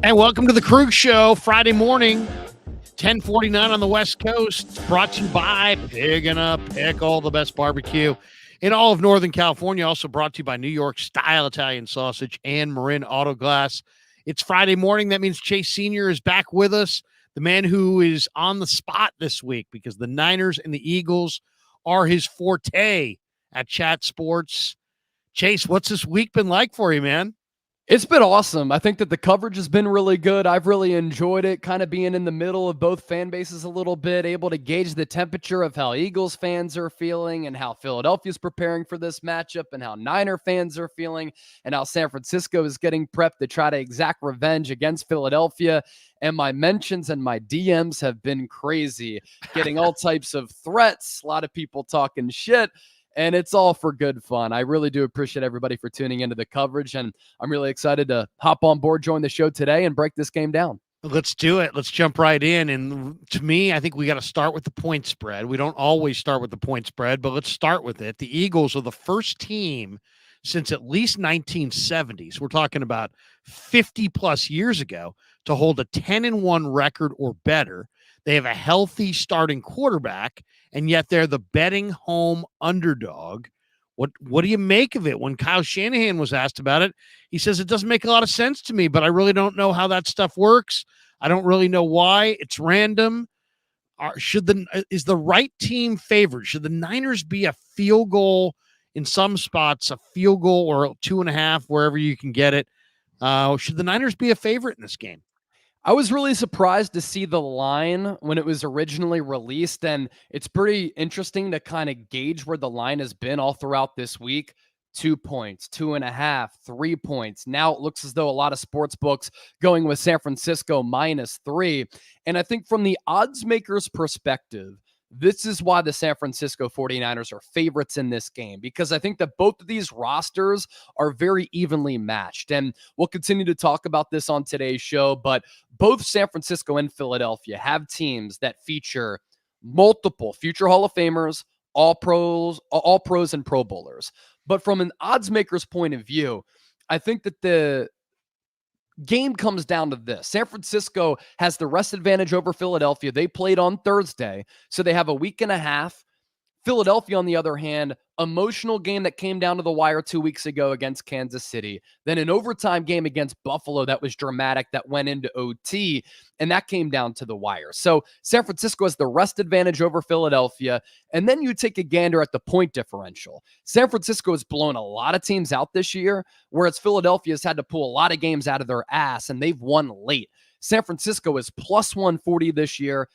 And welcome to the Krueger Show, Friday morning, 10:49 on the West Coast. Brought to you by Pig and a Pickle, the best barbecue in all of Northern California. Also brought to you by New York Style Italian Sausage and Marin Auto Glass. It's Friday morning. That means Chase Sr. is back with us, the man who is on the spot this week because the Niners and the Eagles are his forte at Chat Sports. Chase, what's this week been like for you, man? It's been awesome. I think that the coverage has been really good. I've really enjoyed it, kind of being in the middle of both fan bases a little bit, able to gauge the temperature of how Eagles fans are feeling and how Philadelphia's preparing for this matchup and how Niner fans are feeling and how San Francisco is getting prepped to try to exact revenge against Philadelphia. And my mentions and my DMs have been crazy, getting all types of threats, a lot of people talking shit. And it's all for good fun. I really do appreciate everybody for tuning into the coverage. And I'm really excited to hop on board, join the show today, and break this game down. Let's do it. Let's jump right in. And to me, I think we got to start with the point spread. We don't always start with the point spread, but let's start with it. The Eagles are the first team since at least 1970s. We're talking about 50 plus years ago to hold a 10-1 record or better. They have a healthy starting quarterback, and yet they're the betting home underdog. What do you make of it? When Kyle Shanahan was asked about it, he says it doesn't make a lot of sense to me, but I really don't know how that stuff works. I don't really know why. It's random. Is the right team favored? Should the Niners be a field goal in some spots, a field goal or 2.5, wherever you can get it? Should the Niners be a favorite in this game? I was really surprised to see the line when it was originally released, and it's pretty interesting to kind of gauge where the line has been all throughout this week. 2 points, 2.5, 3 points. Now it looks as though a lot of sports books going with San Francisco -3. And I think from the odds makers' perspective, this is why the San Francisco 49ers are favorites in this game, because I think that both of these rosters are very evenly matched. And we'll continue to talk about this on today's show, but both San Francisco and Philadelphia have teams that feature multiple future Hall of Famers, all pros and Pro Bowlers. But from an odds maker's point of view, I think that the game comes down to this. San Francisco has the rest advantage over Philadelphia. They played on Thursday, so they have a week and a half. Philadelphia, on the other hand, emotional game that came down to the wire 2 weeks ago against Kansas City. Then an overtime game against Buffalo that was dramatic that went into OT, and that came down to the wire. So San Francisco has the rest advantage over Philadelphia, and then you take a gander at the point differential. San Francisco has blown a lot of teams out this year, whereas Philadelphia has had to pull a lot of games out of their ass, and they've won late. San Francisco is +140 this year.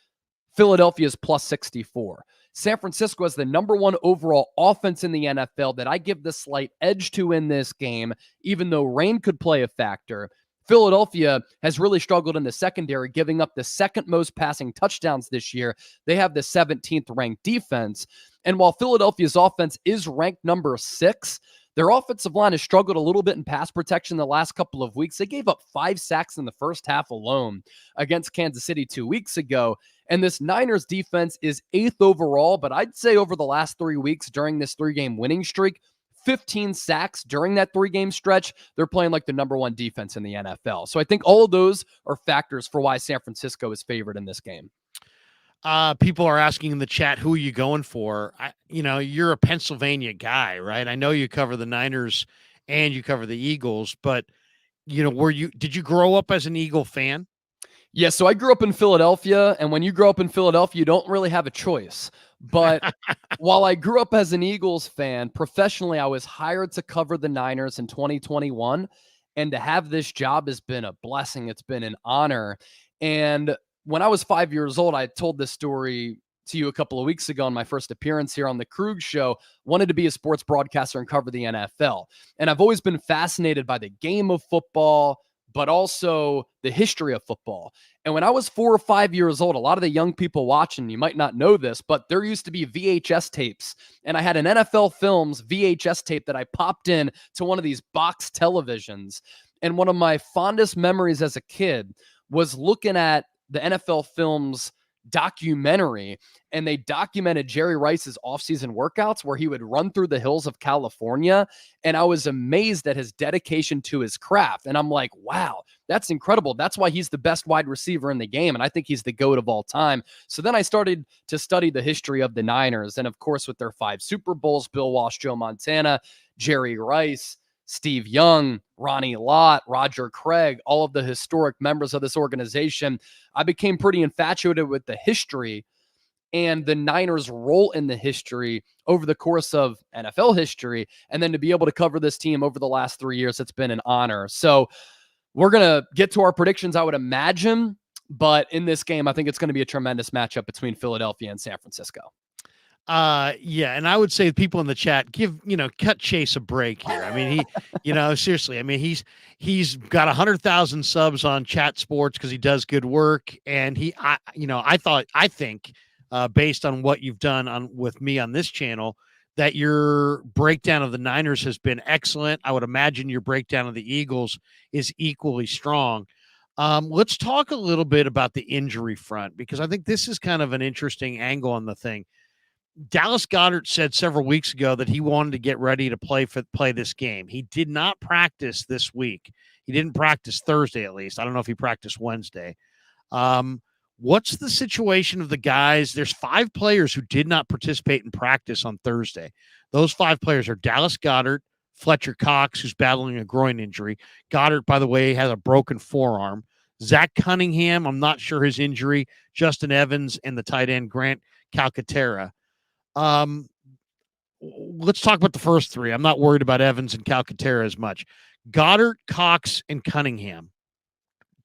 Philadelphia is +64. San Francisco has the #1 overall offense in the NFL that I give the slight edge to in this game, even though rain could play a factor. Philadelphia has really struggled in the secondary, giving up the second most passing touchdowns this year. They have the 17th ranked defense. And while Philadelphia's offense is ranked #6, their offensive line has struggled a little bit in pass protection the last couple of weeks. They gave up 5 sacks in the first half alone against Kansas City 2 weeks ago. And this Niners defense is 8th overall, but I'd say over the last 3 weeks during this 3-game winning streak, 15 sacks during that 3-game stretch. They're playing like the #1 defense in the NFL. So I think all of those are factors for why San Francisco is favored in this game. People are asking in the chat, who are you going for? You're a Pennsylvania guy, right? I know you cover the Niners and you cover the Eagles, but did you grow up as an Eagle fan? Yeah, so I grew up in Philadelphia, and when you grow up in Philadelphia, you don't really have a choice. But while I grew up as an Eagles fan, professionally, I was hired to cover the Niners in 2021, and to have this job has been a blessing. It's been an honor. And when I was 5 years old, I told this story to you a couple of weeks ago on my first appearance here on the Krueger Show. Wanted to be a sports broadcaster and cover the NFL. And I've always been fascinated by the game of football, but also the history of football. And when I was 4 or 5 years old, a lot of the young people watching, you might not know this, but there used to be VHS tapes. And I had an NFL Films VHS tape that I popped in to one of these box televisions. And one of my fondest memories as a kid was looking at the NFL Films documentary, and they documented Jerry Rice's offseason workouts where he would run through the hills of California. And I was amazed at his dedication to his craft. And I'm like, wow, that's incredible. That's why he's the best wide receiver in the game. And I think he's the GOAT of all time. So then I started to study the history of the Niners. And of course, with their 5 Super Bowls, Bill Walsh, Joe Montana, Jerry Rice, Steve Young, Ronnie Lott, Roger Craig, all of the historic members of this organization, I became pretty infatuated with the history and the Niners' role in the history over the course of NFL history. And then to be able to cover this team over the last 3 years, it's been an honor. So we're going to get to our predictions, I would imagine. But in this game, I think it's going to be a tremendous matchup between Philadelphia and San Francisco. Yeah, and I would say people in the chat cut Chase a break here. I mean, seriously. I mean, he's got 100,000 subs on Chat Sports because he does good work, and I think based on what you've done with me on this channel, that your breakdown of the Niners has been excellent. I would imagine your breakdown of the Eagles is equally strong. Let's talk a little bit about the injury front, because I think this is kind of an interesting angle on the thing. Dallas Goedert said several weeks ago that he wanted to get ready to play this game. He did not practice this week. He didn't practice Thursday, at least. I don't know if he practiced Wednesday. What's the situation of the guys? There's 5 players who did not participate in practice on Thursday. Those 5 players are Dallas Goedert, Fletcher Cox, who's battling a groin injury. Goddard, by the way, has a broken forearm. Zach Cunningham, I'm not sure his injury. Justin Evans, and the tight end Grant Calcaterra. Let's talk about the first 3. I'm not worried about Evans and Calcaterra as much. Goddard, Cox, and Cunningham.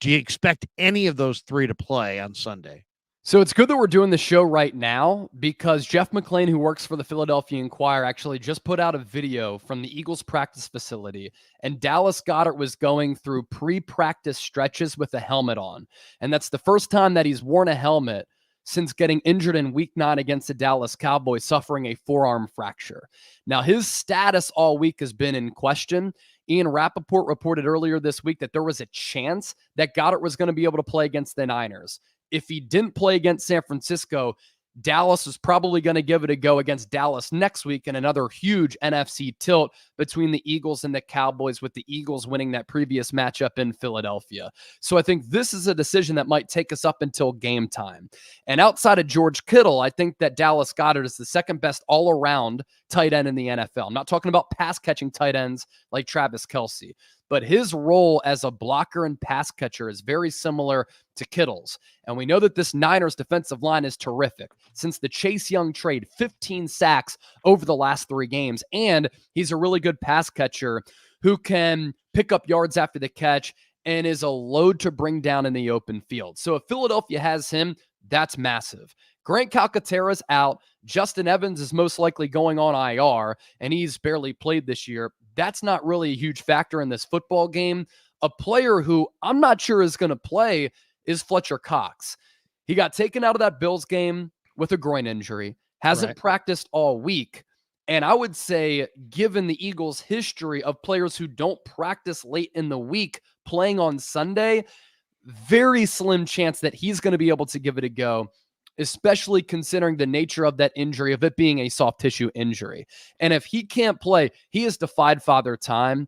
Do you expect any of those 3 to play on Sunday? So it's good that we're doing the show right now, because Jeff McClain, who works for the Philadelphia Inquirer, actually just put out a video from the Eagles practice facility, and Dallas Goedert was going through pre-practice stretches with a helmet on. And that's the first time that he's worn a helmet since getting injured in week 9 against the Dallas Cowboys, suffering a forearm fracture. Now, his status all week has been in question. Ian Rappaport reported earlier this week that there was a chance that Goddard was going to be able to play against the Niners. If he didn't play against San Francisco, Dallas was probably going to give it a go against Dallas next week in another huge NFC tilt between the Eagles and the Cowboys, with the Eagles winning that previous matchup in Philadelphia. So I think this is a decision that might take us up until game time. And outside of George Kittle, I think that Dallas Goedert is the second best all-around tight end in the NFL. I'm not talking about pass-catching tight ends like Travis Kelce, but his role as a blocker and pass catcher is very similar to Kittle's. And we know that this Niners defensive line is terrific. Since the Chase Young trade, 15 sacks over the last 3 games. And he's a really good pass catcher who can pick up yards after the catch and is a load to bring down in the open field. So if Philadelphia has him, that's massive. Grant Calcaterra's out. Justin Evans is most likely going on IR, and he's barely played this year. That's not really a huge factor in this football game. A player who I'm not sure is going to play is Fletcher Cox. He got taken out of that Bills game with a groin injury, hasn't practiced all week. And I would say, given the Eagles' history of players who don't practice late in the week playing on Sunday, very slim chance that he's going to be able to give it a go, especially considering the nature of that injury, of it being a soft tissue injury. And if he can't play, he has defied Father Time.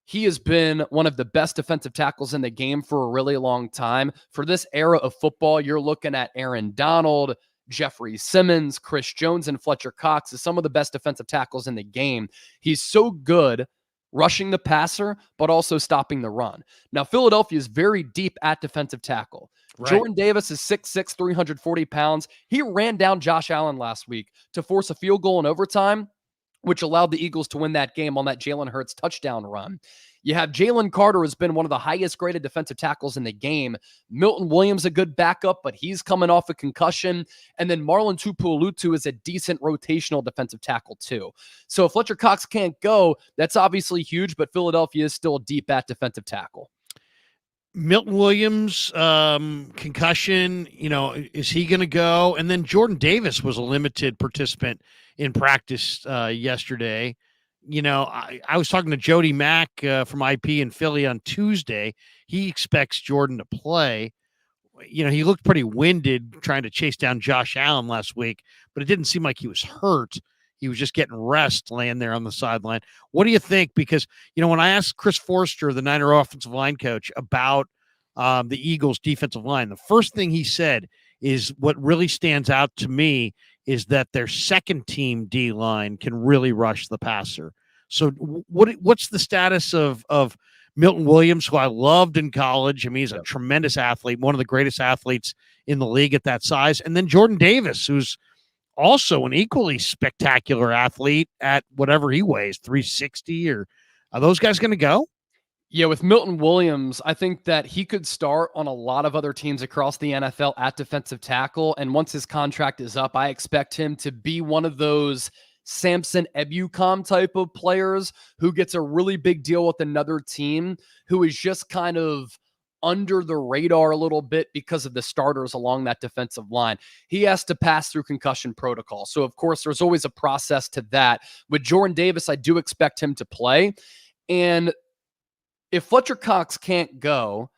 He has been one of the best defensive tackles in the game for a really long time. For this era of football, you're looking at Aaron Donald, Jeffrey Simmons, Chris Jones, and Fletcher Cox as some of the best defensive tackles in the game. He's so good rushing the passer, but also stopping the run. Now, Philadelphia is very deep at defensive tackle. Right. Jordan Davis is 6'6", 340 pounds. He ran down Josh Allen last week to force a field goal in overtime, which allowed the Eagles to win that game on that Jalen Hurts touchdown run. You have Jalen Carter, has been one of the highest graded defensive tackles in the game. Milton Williams, a good backup, but he's coming off a concussion. And then Marlon Tupuolutu is a decent rotational defensive tackle too. So if Fletcher Cox can't go, that's obviously huge, but Philadelphia is still deep at defensive tackle. Milton Williams, concussion, is he going to go? And then Jordan Davis was a limited participant in practice yesterday. I was talking to Jody Mack from IP in Philly on Tuesday. He expects Jordan to play. he looked pretty winded trying to chase down Josh Allen last week, but it didn't seem like he was hurt. He was just getting rest laying there on the sideline. What do you think? Because, when I asked Chris Forster, the Niner offensive line coach, about the Eagles defensive line, the first thing he said is what really stands out to me is that their second team D line can really rush the passer. So what's the status of Milton Williams, who I loved in college? I mean, he's a tremendous athlete, one of the greatest athletes in the league at that size. And then Jordan Davis, who's also an equally spectacular athlete at whatever he weighs, 360, or are those guys going to go? Yeah, with Milton Williams, I think that he could start on a lot of other teams across the NFL at defensive tackle. And once his contract is up, I expect him to be one of those Samson Ebukam type of players who gets a really big deal with another team, who is just kind of under the radar a little bit because of the starters along that defensive line. He has to pass through concussion protocol. So, of course, there's always a process to that. With Jordan Davis, I do expect him to play. And if Fletcher Cox can't go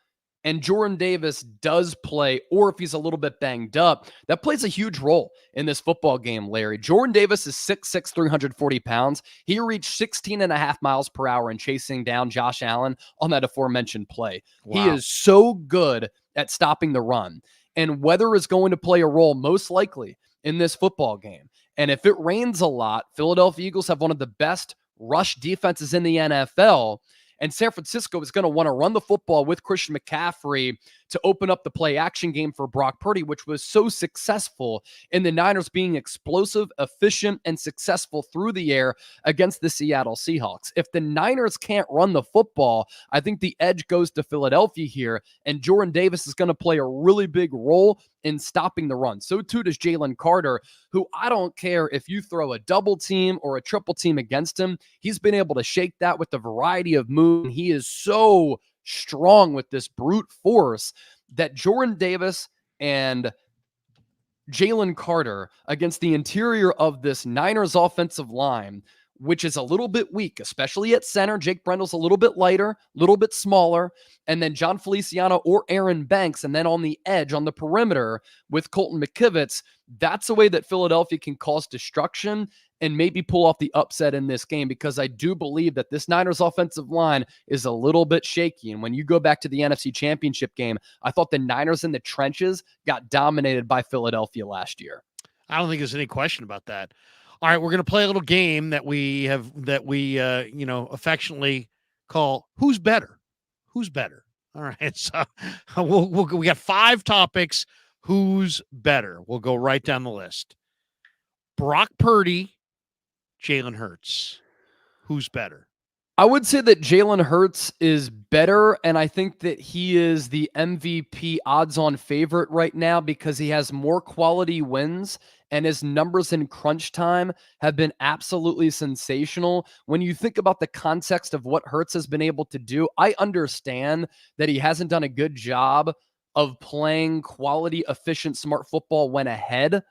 and Jordan Davis does play, or if he's a little bit banged up, that plays a huge role in this football game, Larry. Jordan Davis is 6'6", 340 pounds. He reached 16.5 miles per hour in chasing down Josh Allen on that aforementioned play. Wow. He is so good at stopping the run. And weather is going to play a role most likely in this football game. And if it rains a lot, Philadelphia Eagles have one of the best rush defenses in the NFL. And San Francisco is going to want to run the football with Christian McCaffrey to open up the play action game for Brock Purdy, which was so successful in the Niners being explosive, efficient, and successful through the air against the Seattle Seahawks. If the Niners can't run the football, I think the edge goes to Philadelphia here, and Jordan Davis is going to play a really big role in stopping the run. So too does Jalen Carter, who I don't care if you throw a double team or a triple team against him. He's been able to shake that with a variety of moves. He is so strong with this brute force that Jordan Davis and Jalen Carter against the interior of this Niners offensive line, which is a little bit weak, especially at center. Jake Brendel's a little bit lighter, a little bit smaller, and then John Feliciano or Aaron Banks, and then on the edge, on the perimeter with Colton McKivitz. That's a way that Philadelphia can cause destruction and maybe pull off the upset in this game, because I do believe that this Niners offensive line is a little bit shaky. And when you go back to the NFC Championship game, I thought the Niners in the trenches got dominated by Philadelphia last year. I don't think there's any question about that. All right, we're going to play a little game that we affectionately call "Who's Better?" Who's better? All right, so we got 5 topics. Who's better? We'll go right down the list. Brock Purdy, Jalen Hurts. Who's better? I would say that Jalen Hurts is better, and I think that he is the MVP odds-on favorite right now because he has more quality wins, and his numbers in crunch time have been absolutely sensational. When you think about the context of what Hurts has been able to do, I understand that he hasn't done a good job of playing quality, efficient, smart football when ahead.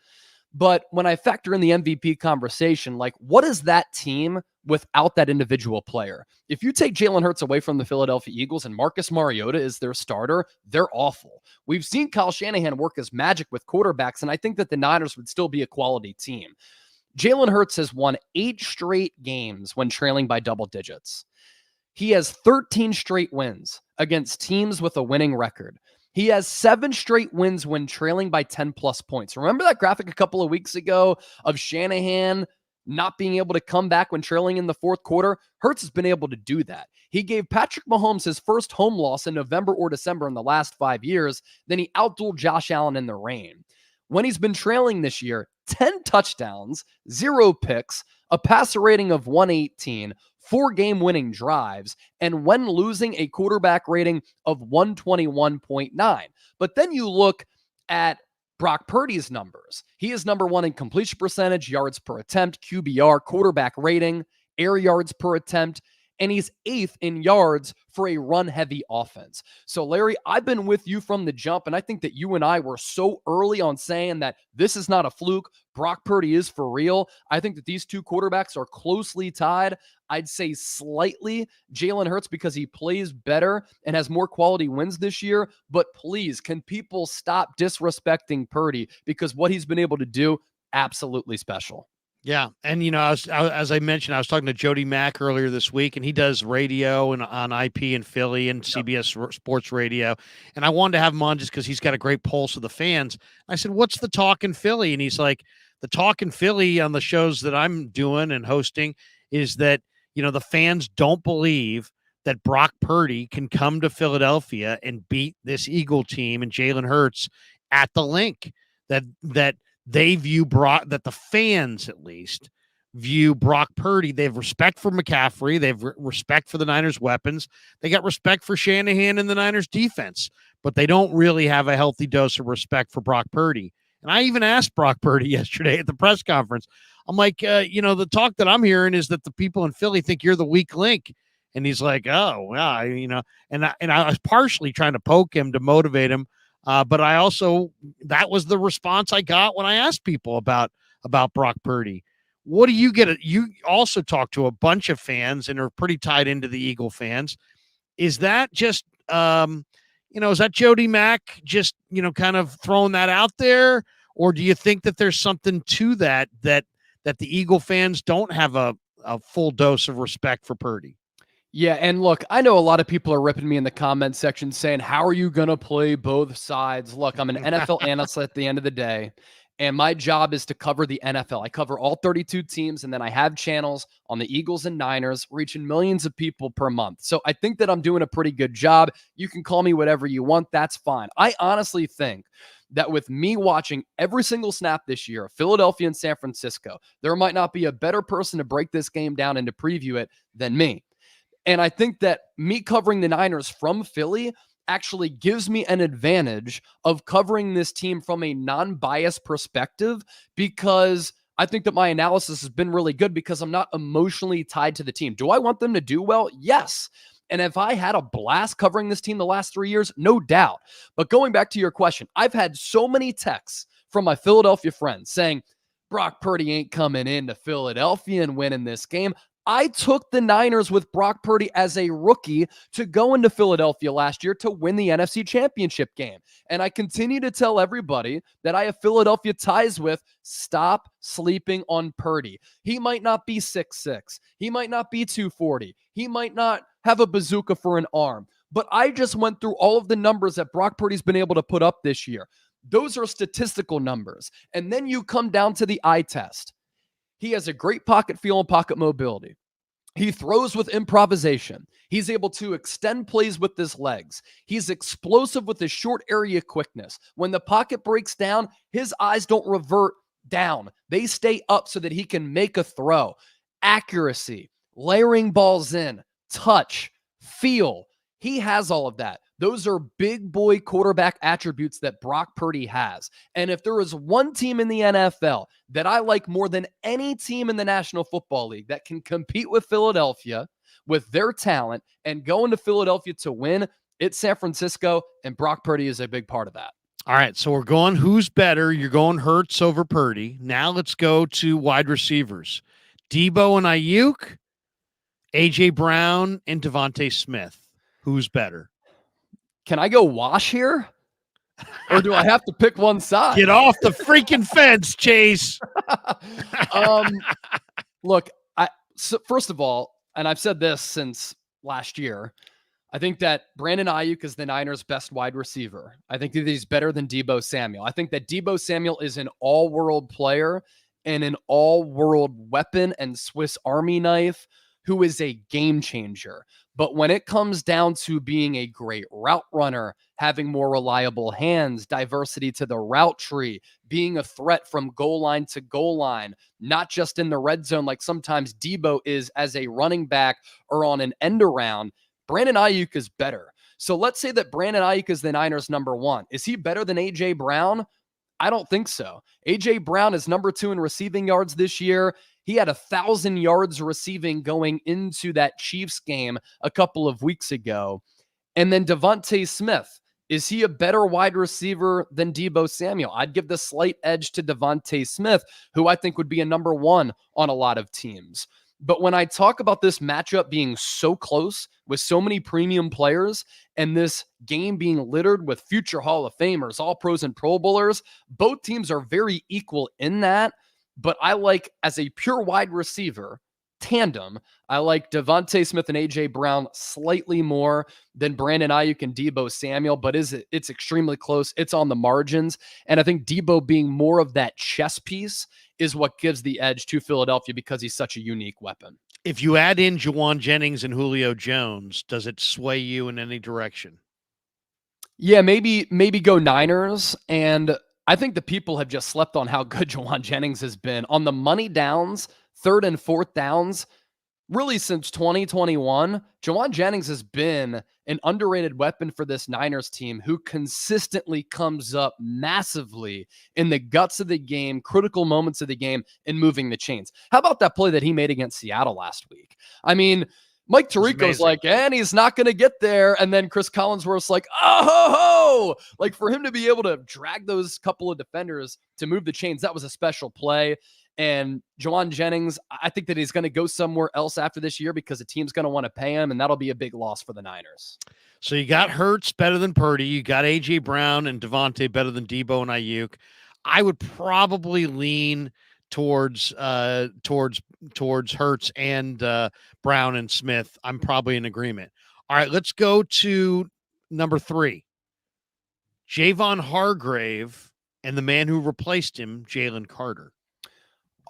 But when I factor in the MVP conversation, like, what is that team without that individual player? If you take Jalen Hurts away from the Philadelphia Eagles and Marcus Mariota is their starter, they're awful. We've seen Kyle Shanahan work his magic with quarterbacks, and I think that the Niners would still be a quality team. Jalen Hurts has won 8 straight games when trailing by double digits. He has 13 straight wins against teams with a winning record. He has 7 straight wins when trailing by 10-plus points. Remember that graphic a couple of weeks ago of Shanahan not being able to come back when trailing in the fourth quarter? Hurts has been able to do that. He gave Patrick Mahomes his first home loss in November or December in the last 5 years. Then he outdueled Josh Allen in the rain. When he's been trailing this year, 10 touchdowns, 0 picks, a passer rating of 118, 4 game-winning drives, and when losing, a quarterback rating of 121.9. But then you look at Brock Purdy's numbers. He is number 1 in completion percentage, yards per attempt, QBR, quarterback rating, air yards per attempt, and he's 8th in yards for a run-heavy offense. So, Larry, I've been with you from the jump, and I think that you and I were so early on saying that this is not a fluke. Brock Purdy is for real. I think that these two quarterbacks are closely tied. I'd say slightly Jalen Hurts because he plays better and has more quality wins this year. But please, can people stop disrespecting Purdy? Because what he's been able to do, absolutely special. Yeah. And, as I mentioned, I was talking to Jody Mack earlier this week, and he does radio and on IP in Philly and CBS Sports Radio. And I wanted to have him on just because he's got a great pulse of the fans. I said, what's the talk in Philly? And he's like, the talk in Philly on the shows that I'm doing and hosting is that, the fans don't believe that Brock Purdy can come to Philadelphia and beat this Eagle team and Jalen Hurts at the Link. That they view that the fans at least view Brock Purdy. They have respect for McCaffrey. They have respect for the Niners' weapons. They got respect for Shanahan and the Niners' defense, but they don't really have a healthy dose of respect for Brock Purdy. And I even asked Brock Purdy yesterday at the press conference. I'm like, the talk that I'm hearing is that the people in Philly think you're the weak link. And he's like, oh, well, and I was partially trying to poke him to motivate him. But I also, that was the response I got when I asked people about Brock Purdy. What do you get? You also talk to a bunch of fans and are pretty tied into the Eagle fans. Is that just, is that Jody Mack just, kind of throwing that out there? Or do you think that there's something to that the Eagle fans don't have a full dose of respect for Purdy? Yeah, and look, I know a lot of people are ripping me in the comment section saying, how are you going to play both sides? Look, I'm an NFL analyst at the end of the day, and my job is to cover the NFL. I cover all 32 teams, and then I have channels on the Eagles and Niners reaching millions of people per month. So I think that I'm doing a pretty good job. You can call me whatever you want. That's fine. I honestly think that with me watching every single snap this year, Philadelphia and San Francisco, there might not be a better person to break this game down and to preview it than me. And I think that me covering the Niners from Philly actually gives me an advantage of covering this team from a non-biased perspective, because I think that my analysis has been really good because I'm not emotionally tied to the team. Do I want them to do well? Yes. And if I had a blast covering this team the last 3 years, no doubt. But going back to your question, I've had so many texts from my Philadelphia friends saying, Brock Purdy ain't coming into Philadelphia and winning this game. I took the Niners with Brock Purdy as a rookie to go into Philadelphia last year to win the NFC Championship game. And I continue to tell everybody that I have Philadelphia ties with, stop sleeping on Purdy. He might not be 6'6". He might not be 240. He might not have a bazooka for an arm. But I just went through all of the numbers that Brock Purdy's been able to put up this year. Those are statistical numbers. And then you come down to the eye test. He has a great pocket feel and pocket mobility. He throws with improvisation. He's able to extend plays with his legs. He's explosive with his short area quickness. When the pocket breaks down, his eyes don't revert down. They stay up so that he can make a throw. Accuracy, layering balls in, touch, feel. He has all of that. Those are big boy quarterback attributes that Brock Purdy has. And if there is one team in the NFL that I like more than any team in the National Football League that can compete with Philadelphia with their talent and go into Philadelphia to win, it's San Francisco, and Brock Purdy is a big part of that. All right, so we're going who's better. You're going Hurts over Purdy. Now let's go to wide receivers. Debo and Ayuk, A.J. Brown, and Devontae Smith. Who's better? Can I go wash here? Or do I have to pick one side? Get off the freaking fence, Chase. Look, so first of all, and I've said this since last year, I think that Brandon Ayuk is the Niners' best wide receiver. I think that he's better than Deebo Samuel. I think that Deebo Samuel is an all-world player and an all-world weapon and Swiss Army knife who is a game changer. But when it comes down to being a great route runner, having more reliable hands, diversity to the route tree, being a threat from goal line to goal line, not just in the red zone like sometimes Deebo is as a running back or on an end around, Brandon Ayuk is better. So let's say that Brandon Ayuk is the Niners' number one. Is he better than A.J. Brown? I don't think so. A.J. Brown is number 2 in receiving yards this year. He had 1,000 yards receiving going into that Chiefs game a couple of weeks ago. And then Devontae Smith. Is he a better wide receiver than Deebo Samuel? I'd give the slight edge to Devontae Smith, who I think would be a number one on a lot of teams. But when I talk about this matchup being so close with so many premium players and this game being littered with future Hall of Famers, All Pros and Pro Bowlers, both teams are very equal in that. But I like, as a pure wide receiver tandem, I like Devontae Smith and A.J. Brown slightly more than Brandon Ayuk and Deebo Samuel, but it's extremely close. It's on the margins. And I think Deebo being more of that chess piece is what gives the edge to Philadelphia because he's such a unique weapon. If you add in Juwan Jennings and Julio Jones, does it sway you in any direction? Yeah, maybe go Niners. And I think the people have just slept on how good Juwan Jennings has been on the money downs, third and fourth downs. Really, since 2021, Juwan Jennings has been an underrated weapon for this Niners team who consistently comes up massively in the guts of the game, critical moments of the game, and moving the chains. How about that play that he made against Seattle last week? I mean, Mike Tirico's like, and he's not going to get there. And then Chris Collinsworth's like, oh, ho, ho. Like, for him to be able to drag those couple of defenders to move the chains, that was a special play. And Juwan Jennings, I think that he's going to go somewhere else after this year because the team's going to want to pay him, and that'll be a big loss for the Niners. So you got Hurts better than Purdy. You got A.J. Brown and Devontae better than Deebo and Ayuk. I would probably lean towards Hurts and Brown and Smith. I'm probably in agreement. All right, let's go to number 3. Javon Hargrave and the man who replaced him, Jalen Carter.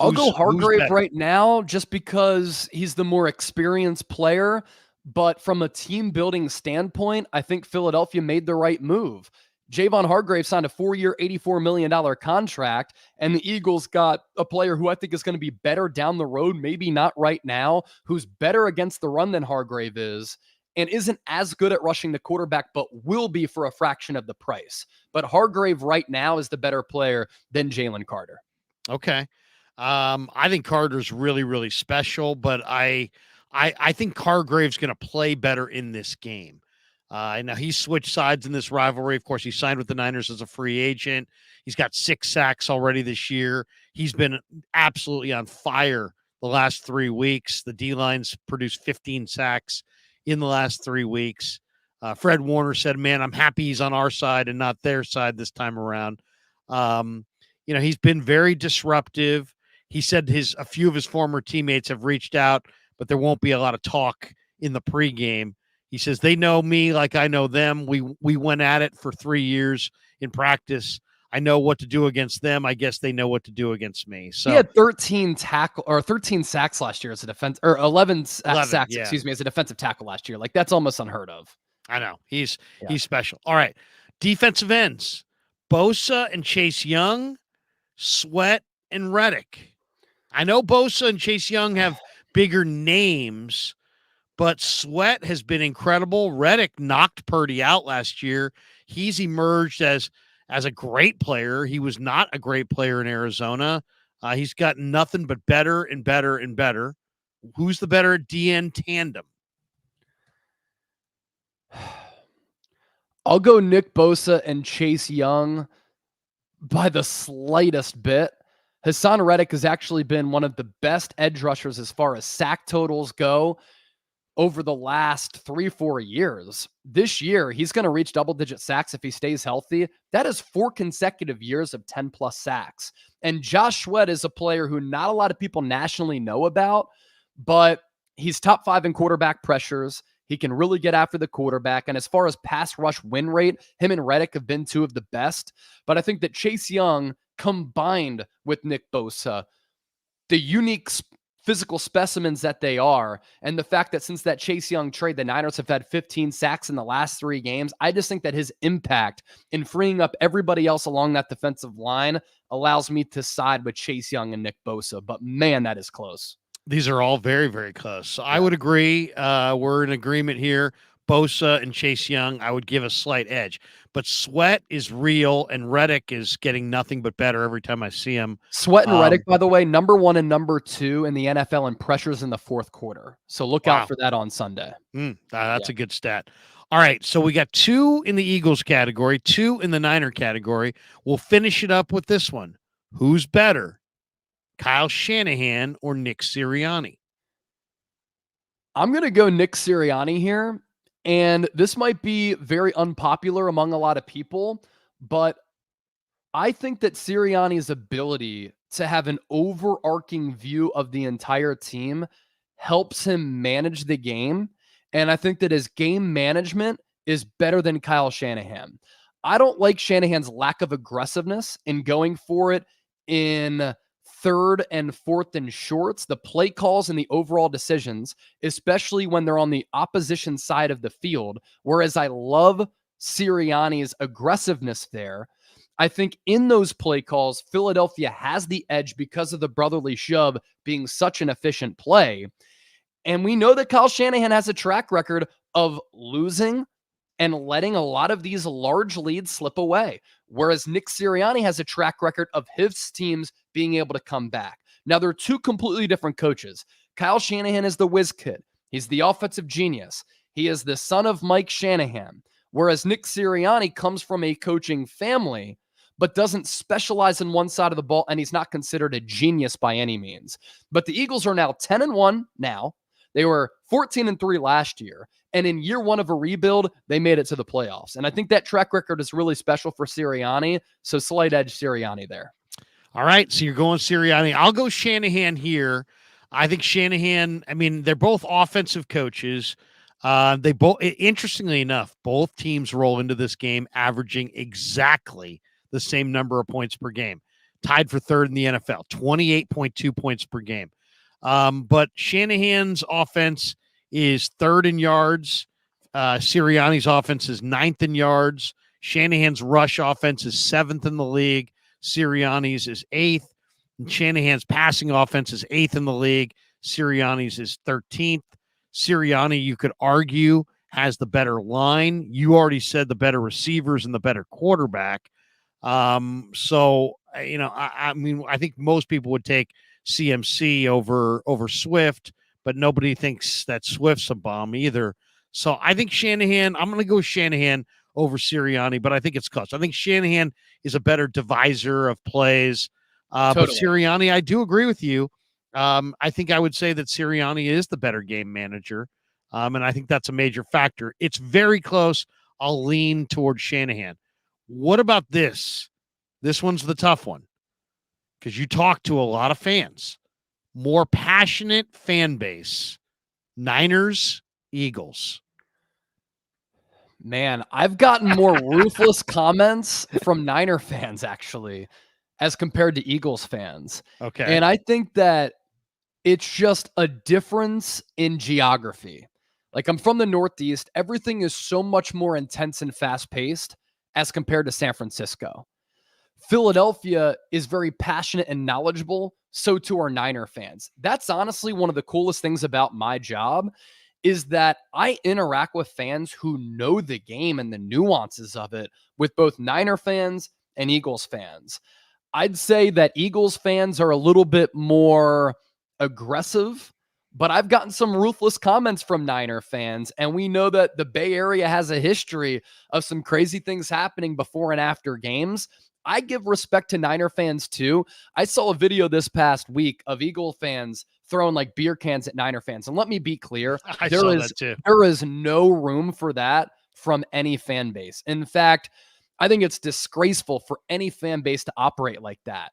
I'll go Hargrave right now just because he's the more experienced player. But from a team building standpoint, I think Philadelphia made the right move. Javon Hargrave signed a 4-year, $84 million contract, and the Eagles got a player who I think is going to be better down the road, maybe not right now, who's better against the run than Hargrave is, and isn't as good at rushing the quarterback, but will be for a fraction of the price. But Hargrave right now is the better player than Jalen Carter. Okay. I think Carter's really, really special, but I think Hargrave's going to play better in this game. Now he switched sides in this rivalry. Of course, he signed with the Niners as a free agent. He's got 6 sacks already this year. He's been absolutely on fire the last 3 weeks. The D-line's produced 15 sacks in the last 3 weeks. Fred Warner said, man, I'm happy he's on our side and not their side this time around. He's been very disruptive. He said a few of his former teammates have reached out, but there won't be a lot of talk in the pregame. He says, they know me like I know them. We went at it for 3 years in practice. I know what to do against them. I guess they know what to do against me. So he had 13 sacks last year as a defense, or 11 sacks, yeah. As a defensive tackle last year. Like, that's almost unheard of. I know. He's special. All right. Defensive ends. Bosa and Chase Young, Sweat and Reddick. I know Bosa and Chase Young have bigger names, but Sweat has been incredible. Reddick knocked Purdy out last year. He's emerged as a great player. He was not a great player in Arizona. He's gotten nothing but better and better and better. Who's the better DN tandem? I'll go Nick Bosa and Chase Young by the slightest bit. Hassan Reddick has actually been one of the best edge rushers as far as sack totals go over the last 3-4 years. This year, he's going to reach double-digit sacks if he stays healthy. That is 4 consecutive years of 10-plus sacks. And Josh Sweat is a player who not a lot of people nationally know about, but he's top 5 in quarterback pressures. He can really get after the quarterback. And as far as pass rush win rate, him and Reddick have been 2 of the best. But I think that Chase Young, combined with Nick Bosa, the unique physical specimens that they are, and the fact that since that Chase Young trade, the Niners have had 15 sacks in the last 3 games, I just think that his impact in freeing up everybody else along that defensive line allows me to side with Chase Young and Nick Bosa. But man, that is close. These are all very, very close. So I would agree. We're in agreement here. Bosa and Chase Young, I would give a slight edge. But Sweat is real, and Reddick is getting nothing but better every time I see him. Sweat and Reddick, by the way, number 1 and number 2 in the NFL in pressures in the fourth quarter. So look out for that on Sunday. That's a good stat. All right, so we got 2 in the Eagles category, 2 in the Niner category. We'll finish it up with this one. Who's better, Kyle Shanahan or Nick Sirianni? I'm going to go Nick Sirianni here, and this might be very unpopular among a lot of people, but I think that Sirianni's ability to have an overarching view of the entire team helps him manage the game, and I think that his game management is better than Kyle Shanahan. I don't like Shanahan's lack of aggressiveness in going for it in third and fourth and shorts, the play calls and the overall decisions, especially when they're on the opposition side of the field. Whereas I love Sirianni's aggressiveness there. I think in those play calls, Philadelphia has the edge because of the brotherly shove being such an efficient play. And we know that Kyle Shanahan has a track record of losing and letting a lot of these large leads slip away. Whereas Nick Sirianni has a track record of his teams being able to come back. Now, they're 2 completely different coaches. Kyle Shanahan is the whiz kid. He's the offensive genius. He is the son of Mike Shanahan. Whereas Nick Sirianni comes from a coaching family, but doesn't specialize in one side of the ball, and he's not considered a genius by any means. But the Eagles are now 10-1 now. They were 14-3 last year. And in year 1 of a rebuild, they made it to the playoffs. And I think that track record is really special for Sirianni. So slight edge Sirianni there. All right. So you're going Sirianni. I'll go Shanahan here. I think Shanahan, I mean, they're both offensive coaches. They both, interestingly enough, both teams roll into this game averaging exactly the same number of points per game. Tied for third in the NFL, 28.2 points per game. But Shanahan's offense is third in yards. Sirianni's offense is 9th in yards. Shanahan's rush offense is 7th in the league. Sirianni's is 8th. And Shanahan's passing offense is 8th in the league. Sirianni's is 13th. Sirianni, you could argue, has the better line. You already said the better receivers and the better quarterback. So, you know, I mean, I think most people would take CMC over Swift, but nobody thinks that Swift's a bomb either. So I think Shanahan, I'm going to go Shanahan over Sirianni, but I think it's close. I think Shanahan is a better divisor of plays. Totally. But Sirianni, I do agree with you. I think I would say that Sirianni is the better game manager. And I think that's a major factor. It's very close. I'll lean towards Shanahan. What about this? This one's the tough one because you talk to a lot of fans. More passionate fan base. Niners, Eagles. Man, I've gotten more ruthless comments from Niner fans, actually, as compared to Eagles fans. Okay. And I think that it's just a difference in geography. Like, I'm from the Northeast. Everything is so much more intense and fast-paced as compared to San Francisco. Philadelphia is very passionate and knowledgeable. So too are Niner fans. That's honestly one of the coolest things about my job is that I interact with fans who know the game and the nuances of it with both Niner fans and Eagles fans. I'd say that Eagles fans are a little bit more aggressive, but I've gotten some ruthless comments from Niner fans, and we know that the Bay Area has a history of some crazy things happening before and after games. I give respect to Niner fans too. I saw a video this past week of Eagle fans throwing like beer cans at Niner fans. And let me be clear, there is no room for that from any fan base. In fact, I think it's disgraceful for any fan base to operate like that.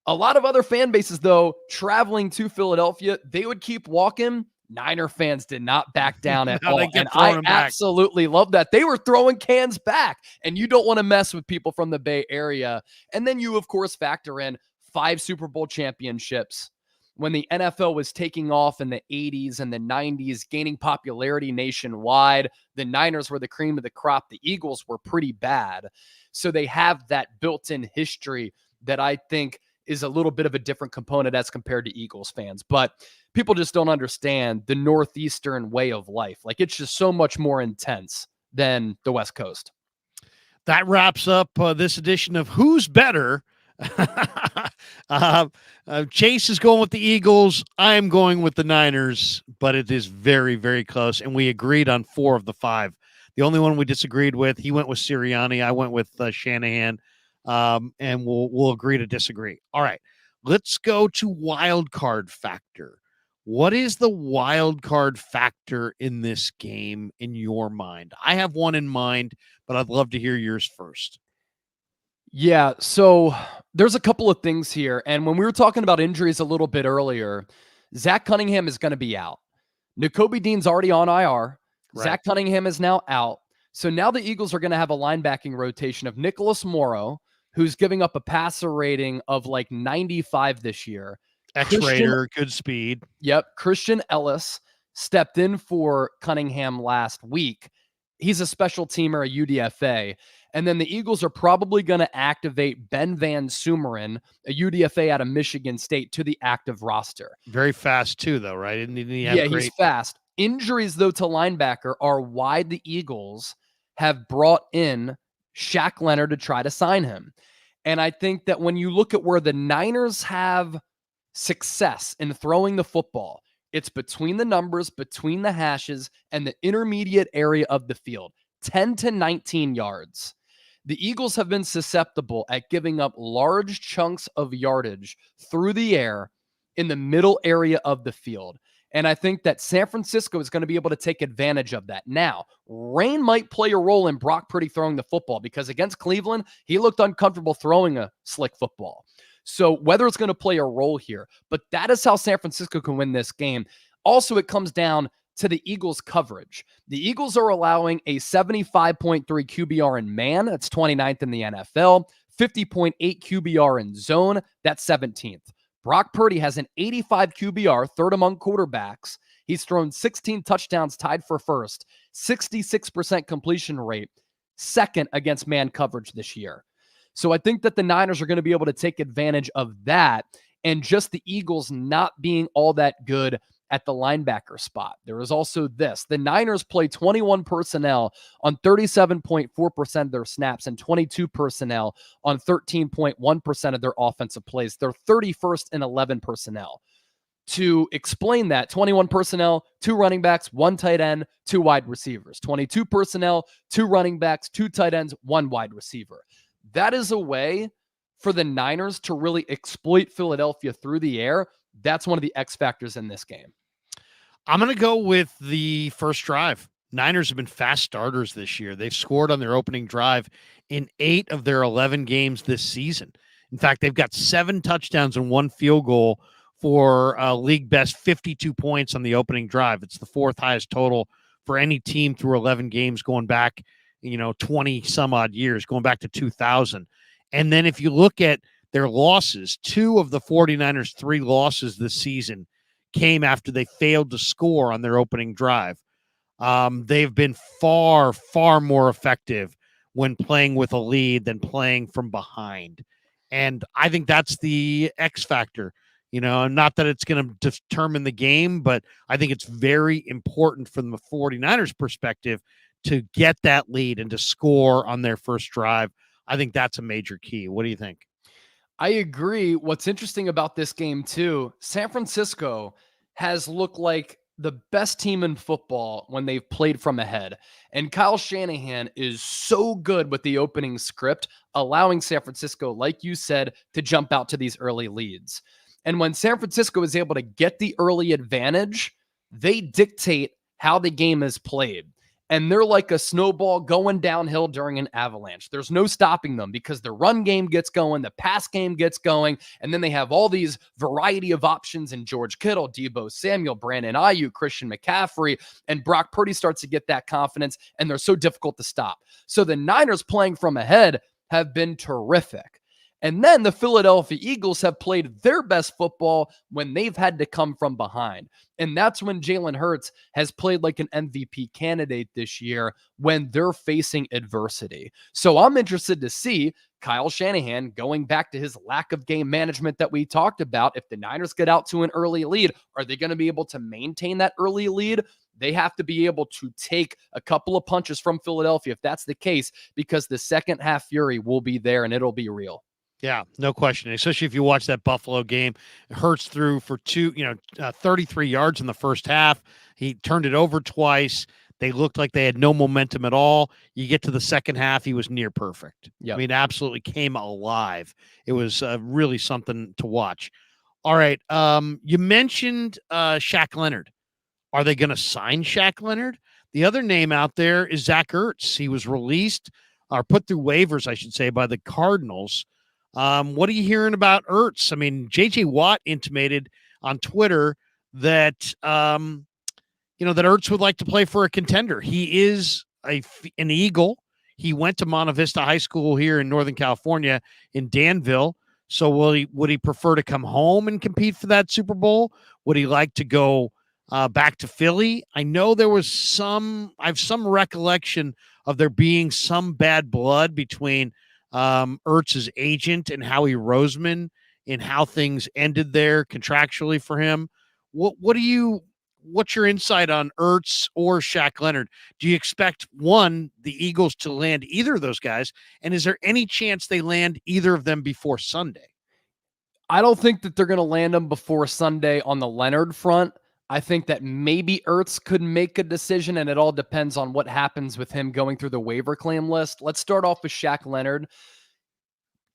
A lot of other fan bases, though, traveling to Philadelphia, they would keep walking. Niner fans did not back down at all. And I absolutely love that. They were throwing cans back, and you don't want to mess with people from the Bay Area. And then you, of course, factor in 5 Super Bowl championships when the NFL was taking off in the 80s and the 90s, gaining popularity nationwide. The Niners were the cream of the crop. The Eagles were pretty bad. So they have that built-in history that I think is a little bit of a different component as compared to Eagles fans. But people just don't understand the Northeastern way of life. Like, it's just so much more intense than the West Coast. That wraps up this edition of Who's Better. Chase is going with the Eagles. I am going with the Niners, but it is very, very close. And we agreed on 4 of the 5. The only one we disagreed with, he went with Sirianni. I went with Shanahan. And we'll agree to disagree. All right, let's go to wild card factor. What is the wild card factor in this game in your mind? I have one in mind, but I'd love to hear yours first. Yeah, so there's a couple of things here. And when we were talking about injuries a little bit earlier, Zach Cunningham is going to be out. Nakobe Dean's already on IR. Right. Zach Cunningham is now out. So now the Eagles are going to have a linebacking rotation of Nicholas Morrow, who's giving up a passer rating of like 95 this year. X-Rater, good speed. Yep. Christian Ellis stepped in for Cunningham last week. He's a special teamer, a UDFA. And then the Eagles are probably going to activate Ben Van Sumeren, a UDFA out of Michigan State, to the active roster. Very fast too, though, right? He's fast. Injuries, though, to linebacker are why the Eagles have brought in Shaq Leonard to try to sign him. And I think that when you look at where the Niners have success in throwing the football, it's between the numbers, between the hashes, and the intermediate area of the field, 10 to 19 yards. The Eagles have been susceptible at giving up large chunks of yardage through the air in the middle area of the field. And I think that San Francisco is going to be able to take advantage of that. Now, rain might play a role in Brock Purdy throwing the football, because against Cleveland, he looked uncomfortable throwing a slick football. So weather is going to play a role here, but that is how San Francisco can win this game. Also, it comes down to the Eagles' coverage. The Eagles are allowing a 75.3 QBR in man. That's 29th in the NFL. 50.8 QBR in zone. That's 17th. Brock Purdy has an 85 QBR, third among quarterbacks. He's thrown 16 touchdowns, tied for first. 66% completion rate, second against man coverage this year. So I think that the Niners are going to be able to take advantage of that, and just the Eagles not being all that good at the linebacker spot. There is also this. The Niners play 21 personnel on 37.4% of their snaps and 22 personnel on 13.1% of their offensive plays. They're 31st in 11 personnel. To explain that, 21 personnel, 2 running backs, 1 tight end, 2 wide receivers. 22 personnel, 2 running backs, 2 tight ends, 1 wide receiver. That is a way for the Niners to really exploit Philadelphia through the air. That's one of the X factors in this game. I'm going to go with the first drive. Niners have been fast starters this year. They've scored on their opening drive in 8 of their 11 games this season. In fact, they've got 7 touchdowns and 1 field goal for a league best 52 points on the opening drive. It's the 4th highest total for any team through 11 games going back, 20 some odd years, going back to 2000. And then if you look at their losses, 2 of the 49ers' 3 losses this season came after they failed to score on their opening drive. They've been far, far more effective when playing with a lead than playing from behind. And I think that's the X factor. Not that it's going to determine the game, but I think it's very important from the 49ers perspective to get that lead and to score on their first drive. I think that's a major key. What do you think? I agree. What's interesting about this game, too, San Francisco has looked like the best team in football when they've played from ahead. And Kyle Shanahan is so good with the opening script, allowing San Francisco, like you said, to jump out to these early leads. And when San Francisco is able to get the early advantage, they dictate how the game is played. And they're like a snowball going downhill during an avalanche. There's no stopping them because the run game gets going, the pass game gets going, and then they have all these variety of options in George Kittle, Deebo Samuel, Brandon Ayuk, Christian McCaffrey, and Brock Purdy starts to get that confidence, and they're so difficult to stop. So the Niners playing from ahead have been terrific. And then the Philadelphia Eagles have played their best football when they've had to come from behind. And that's when Jalen Hurts has played like an MVP candidate this year when they're facing adversity. So I'm interested to see, Kyle Shanahan, going back to his lack of game management that we talked about, if the Niners get out to an early lead, are they going to be able to maintain that early lead? They have to be able to take a couple of punches from Philadelphia if that's the case, because the second half fury will be there and it'll be real. Yeah, no question. Especially if you watch that Buffalo game, Hurts threw for 33 yards in the first half. He turned it over twice. They looked like they had no momentum at all. You get to the second half, he was near perfect. Yep. I mean, absolutely came alive. It was really something to watch. All right. You mentioned Shaq Leonard. Are they going to sign Shaq Leonard? The other name out there is Zach Ertz. He was released or put through waivers, I should say, by the Cardinals. What are you hearing about Ertz? I mean, J.J. Watt intimated on Twitter that that Ertz would like to play for a contender. He is an Eagle. He went to Monte Vista High School here in Northern California in Danville. So would he prefer to come home and compete for that Super Bowl? Would he like to go back to Philly? I know there was I have some recollection of there being some bad blood between Ertz's agent and Howie Roseman and how things ended there contractually for him. What's your insight on Ertz or Shaq Leonard? Do you expect the Eagles to land either of those guys? And is there any chance they land either of them before Sunday? I don't think that they're going to land them before Sunday on the Leonard front. I think that maybe Ertz could make a decision, and it all depends on what happens with him going through the waiver claim list. Let's start off with Shaq Leonard.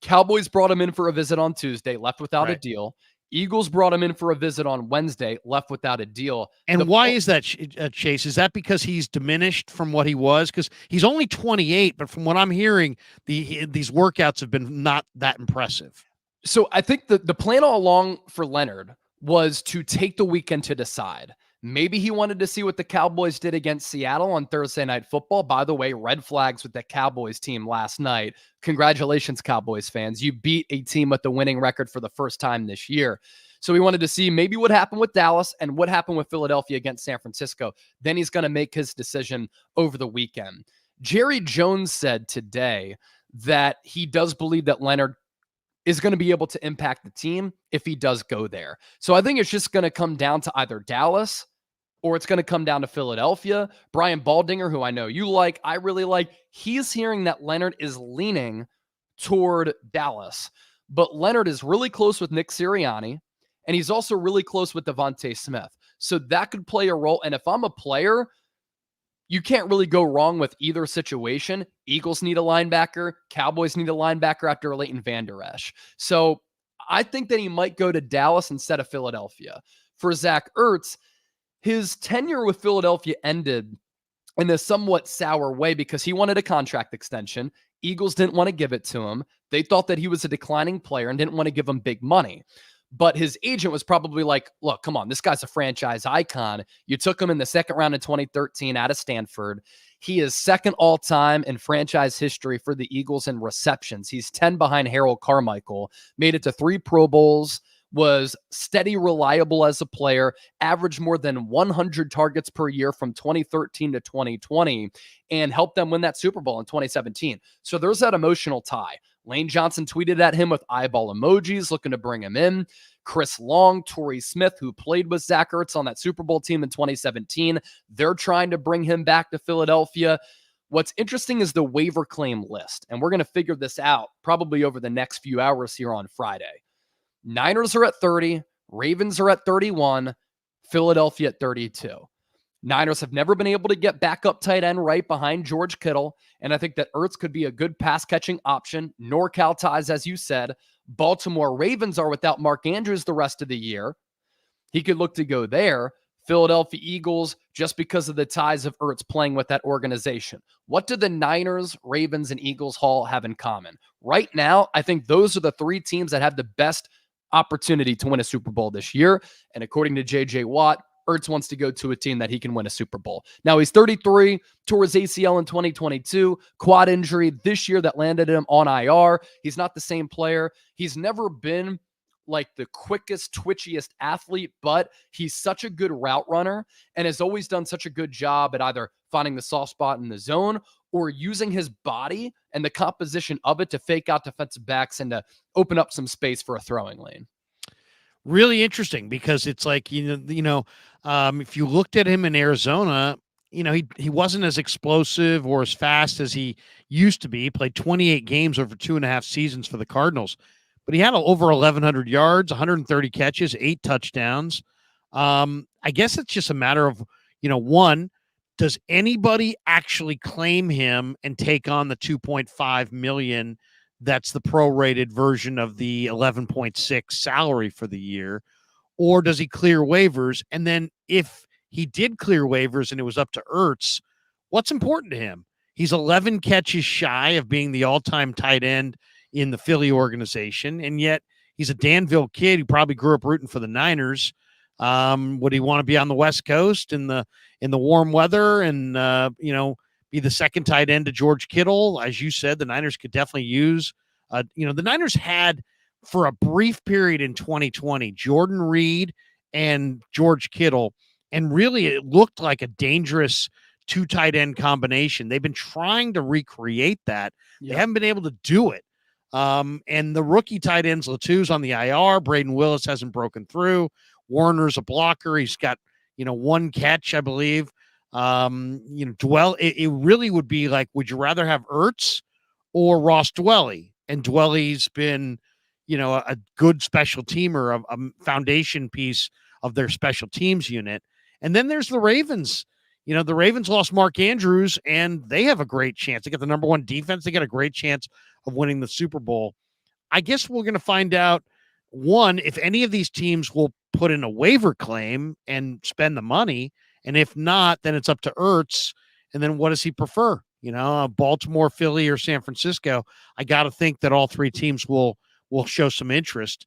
Cowboys brought him in for a visit on Tuesday, left without a deal. Eagles brought him in for a visit on Wednesday, left without a deal. And why is that, Chase? Is that because he's diminished from what he was? Because he's only 28, but from what I'm hearing, these workouts have been not that impressive. So I think the plan all along for Leonard was to take the weekend to decide. Maybe he wanted to see what the Cowboys did against Seattle on Thursday Night Football. By the way, red flags with the Cowboys team last night. Congratulations, Cowboys fans. You beat a team with the winning record for the first time this year. So we wanted to see maybe what happened with Dallas and what happened with Philadelphia against San Francisco. Then he's going to make his decision over the weekend. Jerry Jones said today that he does believe that Leonard is going to be able to impact the team if he does go there. So I think it's just going to come down to either Dallas or it's going to come down to Philadelphia. Brian Baldinger, who I know you like, I really like, he's hearing that Leonard is leaning toward Dallas. But Leonard is really close with Nick Sirianni, and he's also really close with Devontae Smith. So that could play a role. And if I'm a player, you can't really go wrong with either situation. Eagles need a linebacker. Cowboys need a linebacker after Leighton Vander Esch. So I think that he might go to Dallas instead of Philadelphia. For Zach Ertz, his tenure with Philadelphia ended in a somewhat sour way because he wanted a contract extension. Eagles didn't want to give it to him. They thought that he was a declining player and didn't want to give him big money. But his agent was probably like, look, come on, this guy's a franchise icon. You took him in the second round in 2013 out of Stanford. He is second all-time in franchise history for the Eagles in receptions. He's 10 behind Harold Carmichael, made it to 3 Pro Bowls, was steady, reliable as a player, averaged more than 100 targets per year from 2013 to 2020, and helped them win that Super Bowl in 2017. So there's that emotional tie. Lane Johnson tweeted at him with eyeball emojis, looking to bring him in. Chris Long, Torrey Smith, who played with Zach Ertz on that Super Bowl team in 2017, they're trying to bring him back to Philadelphia. What's interesting is the waiver claim list, and we're going to figure this out probably over the next few hours here on Friday. Niners are at 30, Ravens are at 31, Philadelphia at 32. Niners have never been able to get backup tight end right behind George Kittle, and I think that Ertz could be a good pass-catching option. NorCal ties, as you said. Baltimore Ravens are without Mark Andrews the rest of the year. He could look to go there. Philadelphia Eagles, just because of the ties of Ertz playing with that organization. What do the Niners, Ravens, and Eagles all have in common? Right now, I think those are the 3 teams that have the best opportunity to win a Super Bowl this year. And according to J.J. Watt, Ertz wants to go to a team that he can win a Super Bowl. Now, he's 33, tore his ACL in 2022, quad injury this year that landed him on IR. He's not the same player. He's never been like the quickest, twitchiest athlete, but he's such a good route runner and has always done such a good job at either finding the soft spot in the zone or using his body and the composition of it to fake out defensive backs and to open up some space for a throwing lane. Really interesting because it's like, if you looked at him in Arizona, he wasn't as explosive or as fast as he used to be. He played 28 games over 2.5 seasons for the Cardinals, but he had over 1,100 yards, 130 catches, 8 touchdowns. I guess it's just a matter of, one, does anybody actually claim him and take on the 2.5 million? That's the prorated version of the 11.6 salary for the year, or does he clear waivers? And then if he did clear waivers and it was up to Ertz, what's important to him? He's 11 catches shy of being the all-time tight end in the Philly organization, and yet he's a Danville kid who probably grew up rooting for the Niners. Would he want to be on the West Coast in the warm weather and be the second tight end to George Kittle? As you said, the Niners could definitely use. The Niners had, for a brief period in 2020, Jordan Reed and George Kittle, and really it looked like a dangerous 2 tight end combination. They've been trying to recreate that. Yep. They haven't been able to do it. And the rookie tight ends, Latu's on the IR. Braden Willis hasn't broken through. Warner's a blocker. He's got, 1 catch, I believe. It really would be like, would you rather have Ertz or Ross Dwelley? And Dwelley's been, a good special teamer, a foundation piece of their special teams unit. And then there's the Ravens. The Ravens lost Mark Andrews, and they have a great chance. They got the number 1 defense. They got a great chance of winning the Super Bowl. I guess we're going to find out, one, if any of these teams will put in a waiver claim and spend the money. And if not, then it's up to Ertz. And then what does he prefer? Baltimore, Philly, or San Francisco. I got to think that all 3 teams will show some interest.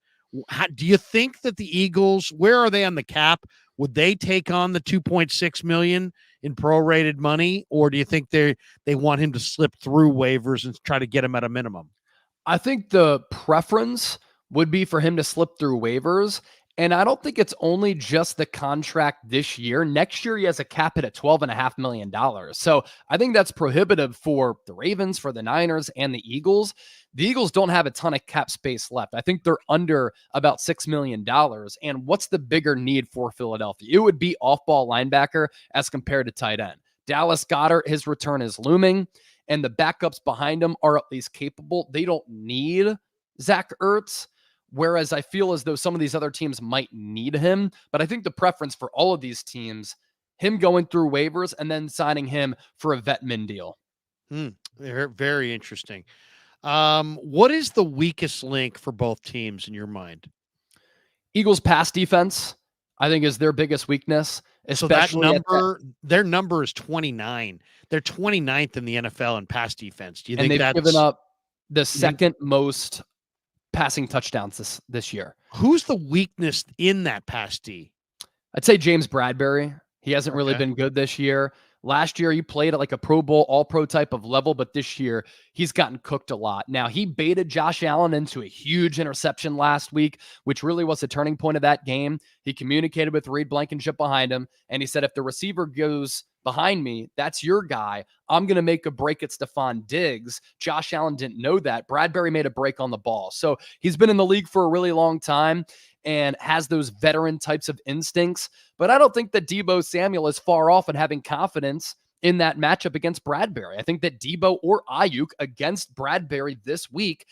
Do you think that the Eagles, where are they on the cap? Would they take on the 2.6 million in prorated money, or do you think they want him to slip through waivers and try to get him at a minimum? I think the preference would be for him to slip through waivers. And I don't think it's only just the contract this year. Next year, he has a cap hit at $12.5 million. So I think that's prohibitive for the Ravens, for the Niners, and the Eagles. The Eagles don't have a ton of cap space left. I think they're under about $6 million. And what's the bigger need for Philadelphia? It would be off-ball linebacker as compared to tight end. Dallas Goedert, his return is looming, and the backups behind him are at least capable. They don't need Zach Ertz. Whereas I feel as though some of these other teams might need him. But I think the preference for all of these teams, him going through waivers and then signing him for a vet min deal. Very interesting. What is the weakest link for both teams in your mind? Eagles pass defense, I think, is their biggest weakness. Especially so their number is 29. They're 29th in the NFL in pass defense. Do you think they've given up the second most passing touchdowns this year? Who's the weakness in that pass D? I'd say James Bradberry. He hasn't really been good this year. Last year, he played at like a Pro Bowl, all-pro type of level, but this year, he's gotten cooked a lot. Now, he baited Josh Allen into a huge interception last week, which really was the turning point of that game. He communicated with Reed Blankenship behind him, and he said, if the receiver goes behind me, that's your guy. I'm going to make a break at Stephon Diggs. Josh Allen didn't know that. Bradberry made a break on the ball. So he's been in the league for a really long time and has those veteran types of instincts. But I don't think that Deebo Samuel is far off in having confidence in that matchup against Bradberry. I think that Deebo or Ayuk against Bradberry this week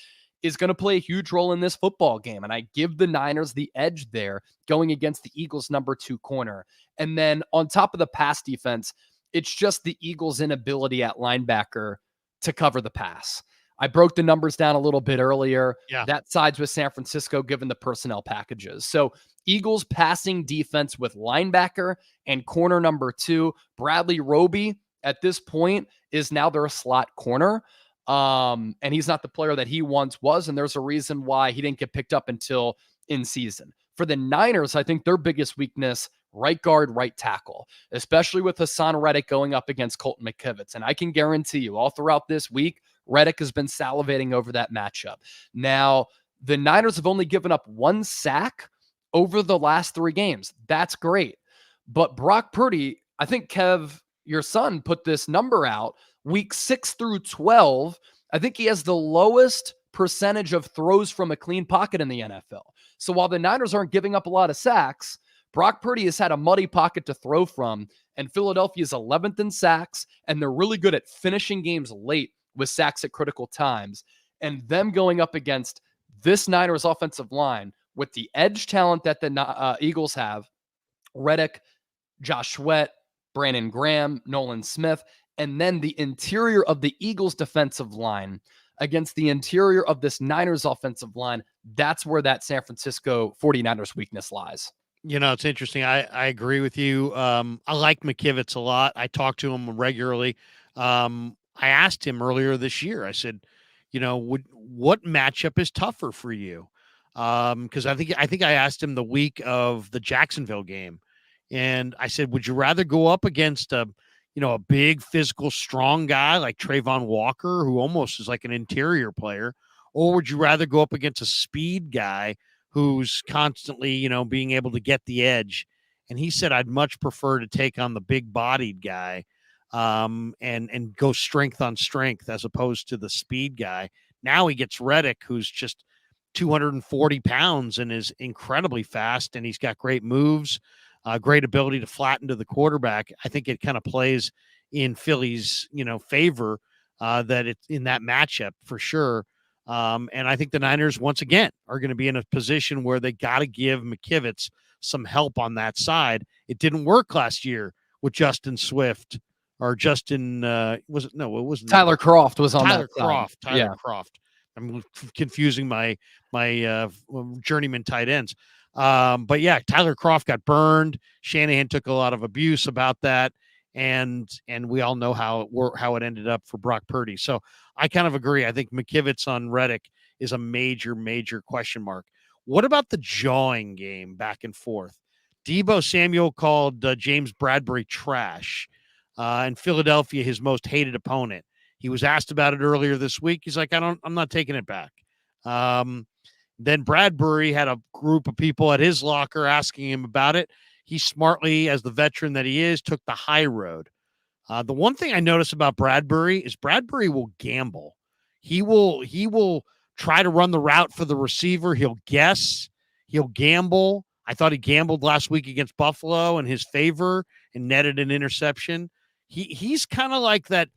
is going to play a huge role in this football game. And I give the Niners the edge there going against the Eagles' number 2 corner. And then on top of the pass defense, it's just the Eagles' inability at linebacker to cover the pass. I broke the numbers down a little bit earlier. Yeah. That sides with San Francisco given the personnel packages. So Eagles passing defense with linebacker and corner number 2. Bradley Roby at this point is now their slot corner. And he's not the player that he once was. And there's a reason why he didn't get picked up until in season. For the Niners, I think their biggest weakness, right guard, right tackle, especially with Hassan Reddick going up against Colton McKivitz. And I can guarantee you all throughout this week, Reddick has been salivating over that matchup. Now, the Niners have only given up 1 sack over the last 3 games. That's great. But Brock Purdy, I think Kev, your son, put this number out. Week 6 through 12, I think he has the lowest percentage of throws from a clean pocket in the NFL. So while the Niners aren't giving up a lot of sacks, Brock Purdy has had a muddy pocket to throw from, and Philadelphia is 11th in sacks, and they're really good at finishing games late with sacks at critical times. And them going up against this Niners offensive line with the edge talent that the Eagles have, Reddick, Josh Sweat, Brandon Graham, Nolan Smith, and then the interior of the Eagles defensive line against the interior of this Niners offensive line, that's where that San Francisco 49ers weakness lies. You know, it's interesting. I agree with you. I like McKivitz a lot. I talk to him regularly. I asked him earlier this year, I said, you know, what matchup is tougher for you? Because I think I asked him the week of the Jacksonville game, and I said, would you rather go up against a big physical strong guy like Trayvon Walker, who almost is like an interior player, or would you rather go up against a speed guy who's constantly, being able to get the edge? And he said, I'd much prefer to take on the big bodied guy and go strength on strength as opposed to the speed guy. Now he gets Reddick, who's just 240 pounds and is incredibly fast, and he's got great moves, great ability to flatten to the quarterback. I think it kind of plays in Philly's, favor that it's in that matchup for sure. And I think the Niners, once again, are going to be in a position where they got to give McKivitz some help on that side. It didn't work last year with Justin Swift or Justin, it wasn't Tyler Kroft was on Tyler that side. Tyler Kroft. I'm confusing my journeyman tight ends. But yeah, Tyler Kroft got burned. Shanahan took a lot of abuse about that. And we all know how it ended up for Brock Purdy. So I kind of agree. I think McKivitz on Reddick is a major, major question mark. What about the jawing game back and forth? Deebo Samuel called James Bradbury trash, and Philadelphia his most hated opponent. He was asked about it earlier this week. He's like, I'm not taking it back. Then Bradbury had a group of people at his locker asking him about it. He smartly, as the veteran that he is, took the high road. The one thing I notice about Bradbury is Bradbury will gamble. He will try to run the route for the receiver. He'll guess. He'll gamble. I thought he gambled last week against Buffalo in his favor and netted an interception. He's kind of like that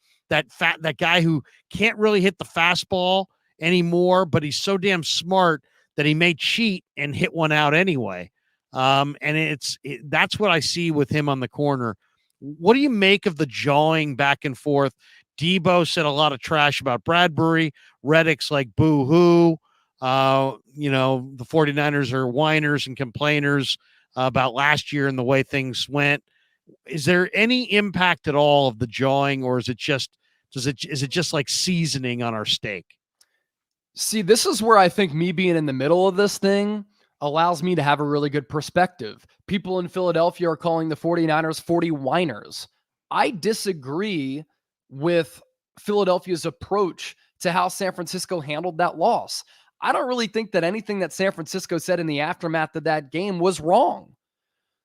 guy who can't really hit the fastball anymore, but he's so damn smart that he may cheat and hit one out anyway. And that's what I see with him on the corner. What do you make of the jawing back and forth? Deebo said a lot of trash about Bradbury. Reddick's like boo-hoo. The 49ers are whiners and complainers about last year and the way things went. Is there any impact at all of the jawing, or is it just like seasoning on our steak? See, this is where I think me being in the middle of this thing allows me to have a really good perspective. People in Philadelphia are calling the 49ers 40 whiners. I disagree with Philadelphia's approach to how San Francisco handled that loss. I don't really think that anything that San Francisco said in the aftermath of that game was wrong.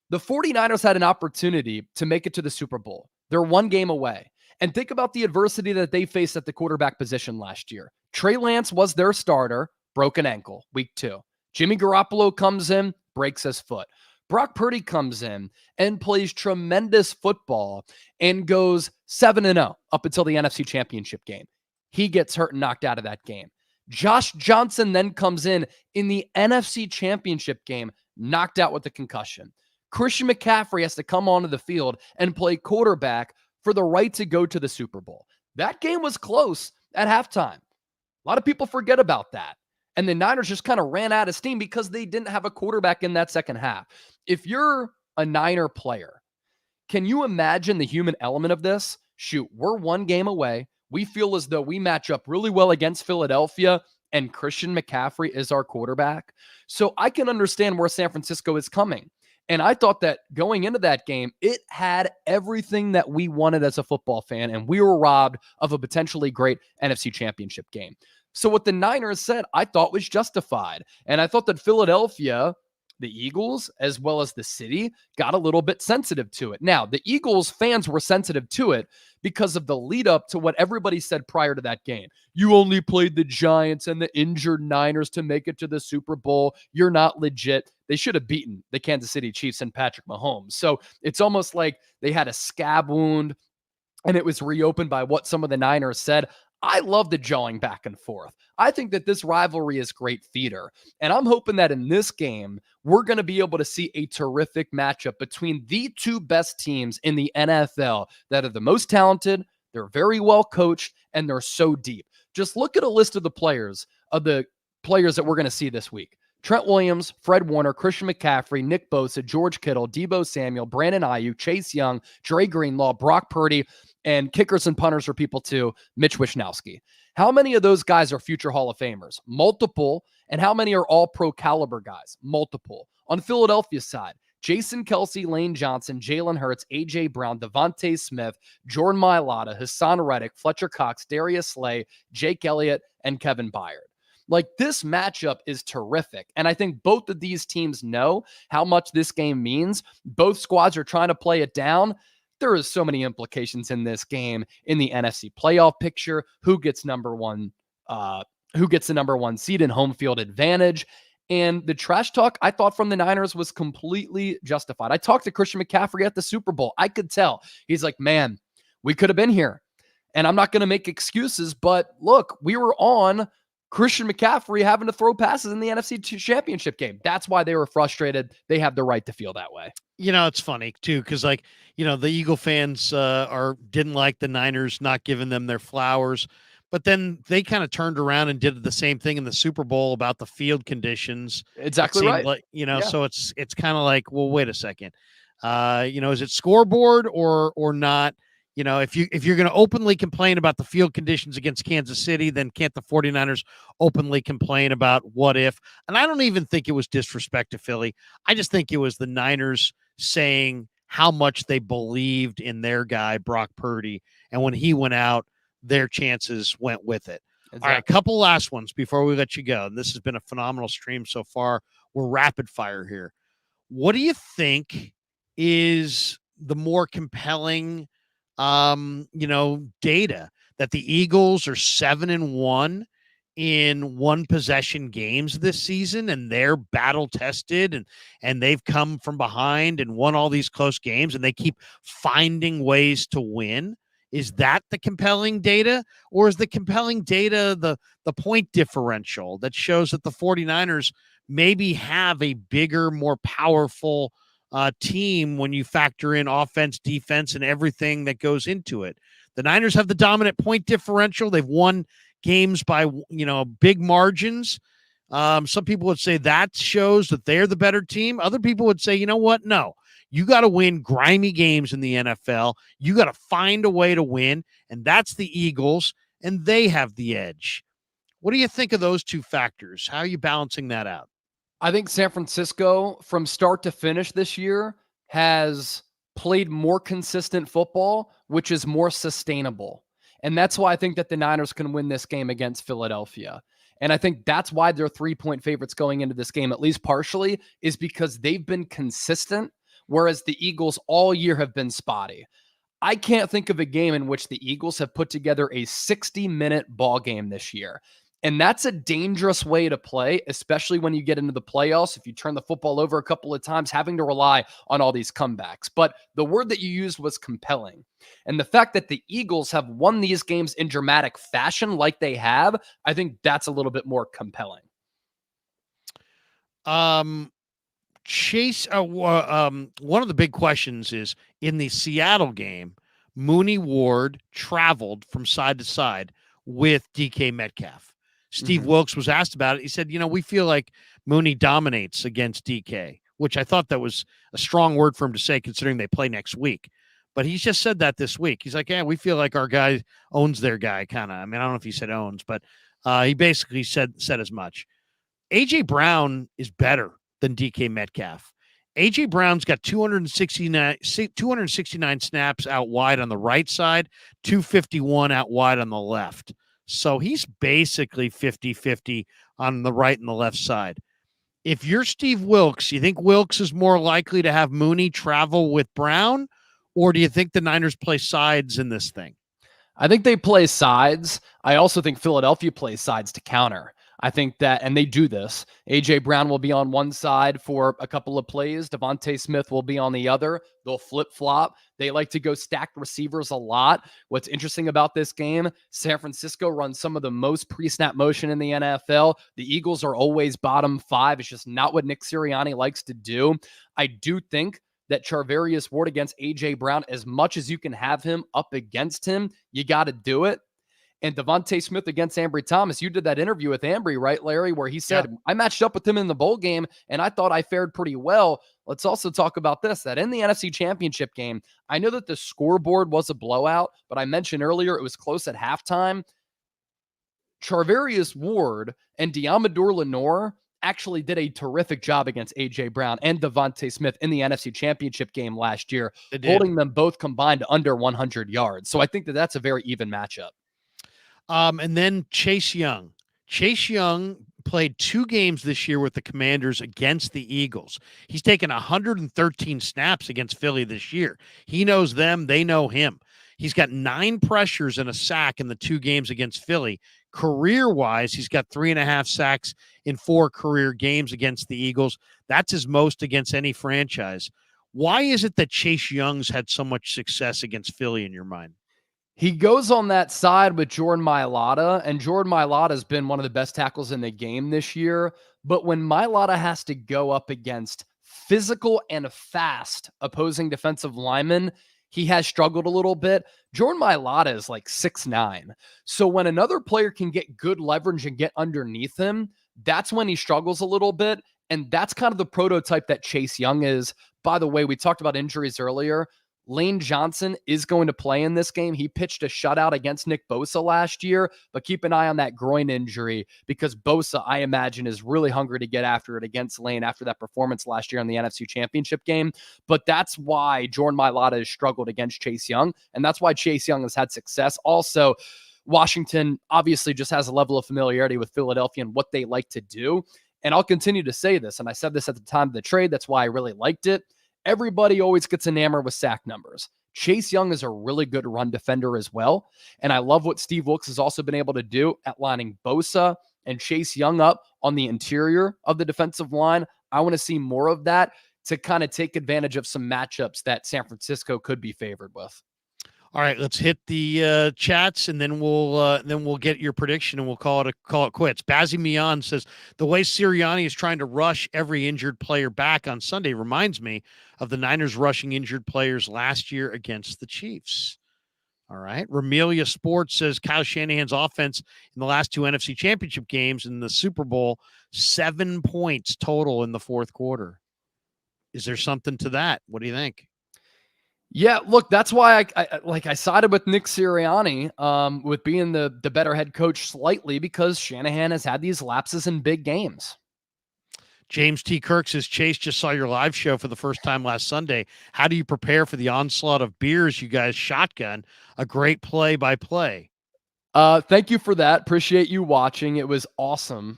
The 49ers had an opportunity to make it to the Super Bowl. They're one game away. And think about the adversity that they faced at the quarterback position last year. Trey Lance was their starter, broken ankle, week 2. Jimmy Garoppolo comes in, breaks his foot. Brock Purdy comes in and plays tremendous football and goes 7-0 up until the NFC Championship game. He gets hurt and knocked out of that game. Josh Johnson then comes in the NFC Championship game, knocked out with a concussion. Christian McCaffrey has to come onto the field and play quarterback for the right to go to the Super Bowl. That game was close at halftime. A lot of people forget about that. And the Niners just kind of ran out of steam because they didn't have a quarterback in that second half. If you're a Niner player, can you imagine the human element of this? Shoot, we're one game away. We feel as though we match up really well against Philadelphia, and Christian McCaffrey is our quarterback. So I can understand where San Francisco is coming. And I thought that going into that game, it had everything that we wanted as a football fan, and we were robbed of a potentially great NFC Championship game. So what the Niners said, I thought was justified. And I thought that Philadelphia, the Eagles as well as the city got a little bit sensitive to it. Now, the Eagles fans were sensitive to it because of the lead up to what everybody said prior to that game. You only played the Giants and the injured Niners to make it to the Super Bowl. You're not legit. They should have beaten the Kansas City Chiefs and Patrick Mahomes. So it's almost like they had a scab wound and it was reopened by what some of the Niners said. I love the jawing back and forth. I think that this rivalry is great theater. And I'm hoping that in this game, we're going to be able to see a terrific matchup between the two best teams in the NFL that are the most talented, they're very well coached, and they're so deep. Just look at a list of the players that we're going to see this week. Trent Williams, Fred Warner, Christian McCaffrey, Nick Bosa, George Kittle, Deebo Samuel, Brandon Ayuk, Chase Young, Dre Greenlaw, Brock Purdy, and kickers and punters are people too, Mitch Wishnowsky. How many of those guys are future Hall of Famers? Multiple. And how many are all pro caliber guys? Multiple. On Philadelphia's side, Jason Kelsey, Lane Johnson, Jalen Hurts, A.J. Brown, Devontae Smith, Jordan Mailata, Hassan Reddick, Fletcher Cox, Darius Slay, Jake Elliott, and Kevin Byard. Like, this matchup is terrific. And I think both of these teams know how much this game means. Both squads are trying to play it down. There is so many implications in this game in the NFC playoff picture. Who gets the number one seed and home field advantage? And the trash talk I thought from the Niners was completely justified. I talked to Christian McCaffrey at the Super Bowl. I could tell. He's like, man, we could have been here. And I'm not going to make excuses, but look, we were on Christian McCaffrey having to throw passes in the NFC Championship game. That's why they were frustrated. They have the right to feel that way. It's funny too, because the Eagle fans didn't like the Niners not giving them their flowers, but then they kind of turned around and did the same thing in the Super Bowl about the field conditions. Exactly right. Like, so it's kind of like, well, wait a second. Is it scoreboard or not? If you're going to openly complain about the field conditions against Kansas City, then can't the 49ers openly complain about what if? And I don't even think it was disrespect to Philly. I just think it was the Niners saying how much they believed in their guy, Brock Purdy. And when he went out, their chances went with it. Exactly. All right, a couple last ones before we let you go. And this has been a phenomenal stream so far. We're rapid fire here. What do you think is the more compelling data that the Eagles are 7-1 in one possession games this season, and they're battle tested and they've come from behind and won all these close games and they keep finding ways to win? Is that the compelling data, or is the compelling data the point differential that shows that the 49ers maybe have a bigger, more powerful team when you factor in offense, defense, and everything that goes into it? The Niners have the dominant point differential. They've won games by, big margins. Some people would say that shows that they're the better team. Other people would say, you know what? No, you got to win grimy games in the NFL. You got to find a way to win. And that's the Eagles, and they have the edge. What do you think of those two factors? How are you balancing that out? I think San Francisco, from start to finish this year, has played more consistent football, which is more sustainable. And that's why I think that the Niners can win this game against Philadelphia. And I think that's why they're 3-point favorites going into this game, at least partially, is because they've been consistent, whereas the Eagles all year have been spotty. I can't think of a game in which the Eagles have put together a 60-minute ball game this year. And that's a dangerous way to play, especially when you get into the playoffs. If you turn the football over a couple of times, having to rely on all these comebacks. But the word that you used was compelling. And the fact that the Eagles have won these games in dramatic fashion like they have, I think that's a little bit more compelling. Chase, one of the big questions is, in the Seattle game, Mooney Ward traveled from side to side with DK Metcalf. Steve Wilkes was asked about it. He said, we feel like Mooney dominates against DK, which I thought that was a strong word for him to say considering they play next week. But he's just said that this week. He's like, yeah, we feel like our guy owns their guy, kind of. I mean, I don't know if he said owns, but he basically said as much. A.J. Brown is better than DK Metcalf. A.J. Brown's got 269 snaps out wide on the right side, 251 out wide on the left. So he's basically 50-50 on the right and the left side. If you're Steve Wilks, you think Wilks is more likely to have Mooney travel with Brown, or do you think the Niners play sides in this thing? I think they play sides. I also think Philadelphia plays sides to counter. I think that, and they do this. A.J. Brown will be on one side for a couple of plays. Devontae Smith will be on the other. They'll flip-flop. They like to go stacked receivers a lot. What's interesting about this game, San Francisco runs some of the most pre-snap motion in the NFL. The Eagles are always bottom 5. It's just not what Nick Sirianni likes to do. I do think that Charvarius Ward against A.J. Brown, as much as you can have him up against him, you got to do it. And Devontae Smith against Ambry Thomas. You did that interview with Ambry, right, Larry, where he said, I matched up with him in the bowl game, and I thought I fared pretty well. Let's also talk about this, that in the NFC Championship game, I know that the scoreboard was a blowout, but I mentioned earlier it was close at halftime. Charvarius Ward and Deommodore Lenoir actually did a terrific job against A.J. Brown and Devontae Smith in the NFC Championship game last year, holding them both combined to under 100 yards. So I think that that's a very even matchup. And then Chase Young. Chase Young played 2 games this year with the Commanders against the Eagles. He's taken 113 snaps against Philly this year. He knows them. They know him. He's got 9 pressures and a sack in the 2 games against Philly. Career-wise, he's got 3.5 sacks in 4 career games against the Eagles. That's his most against any franchise. Why is it that Chase Young's had so much success against Philly in your mind? He goes on that side with Jordan Mailata, and Jordan Mailata has been one of the best tackles in the game this year. But when Mailata has to go up against physical and fast opposing defensive linemen, he has struggled a little bit. Jordan Mailata is like 6'9". So when another player can get good leverage and get underneath him, that's when he struggles a little bit. And that's kind of the prototype that Chase Young is. By the way, we talked about injuries earlier. Lane Johnson is going to play in this game. He pitched a shutout against Nick Bosa last year, but keep an eye on that groin injury because Bosa, I imagine, is really hungry to get after it against Lane after that performance last year in the NFC Championship game. But that's why Jordan Mailata has struggled against Chase Young, and that's why Chase Young has had success. Also, Washington obviously just has a level of familiarity with Philadelphia and what they like to do. And I'll continue to say this, and I said this at the time of the trade. That's why I really liked it. Everybody always gets enamored with sack numbers. Chase Young is a really good run defender as well. And I love what Steve Wilks has also been able to do at lining Bosa and Chase Young up on the interior of the defensive line. I want to see more of that to kind of take advantage of some matchups that San Francisco could be favored with. All right, let's hit the chats, and then we'll get your prediction, and we'll call it quits. Bazzi Mian says the way Sirianni is trying to rush every injured player back on Sunday reminds me of the Niners rushing injured players last year against the Chiefs. All right, Ramelia Sports says Kyle Shanahan's offense in the last 2 NFC Championship games in the Super Bowl, 7 points total in the fourth quarter. Is there something to that? What do you think? Yeah, look, that's why I sided with Nick Sirianni with being the better head coach slightly because Shanahan has had these lapses in big games. James T. Kirk says, Chase, just saw your live show for the first time last Sunday. How do you prepare for the onslaught of beers you guys shotgun? A great play-by-play. Thank you for that. Appreciate you watching. It was awesome.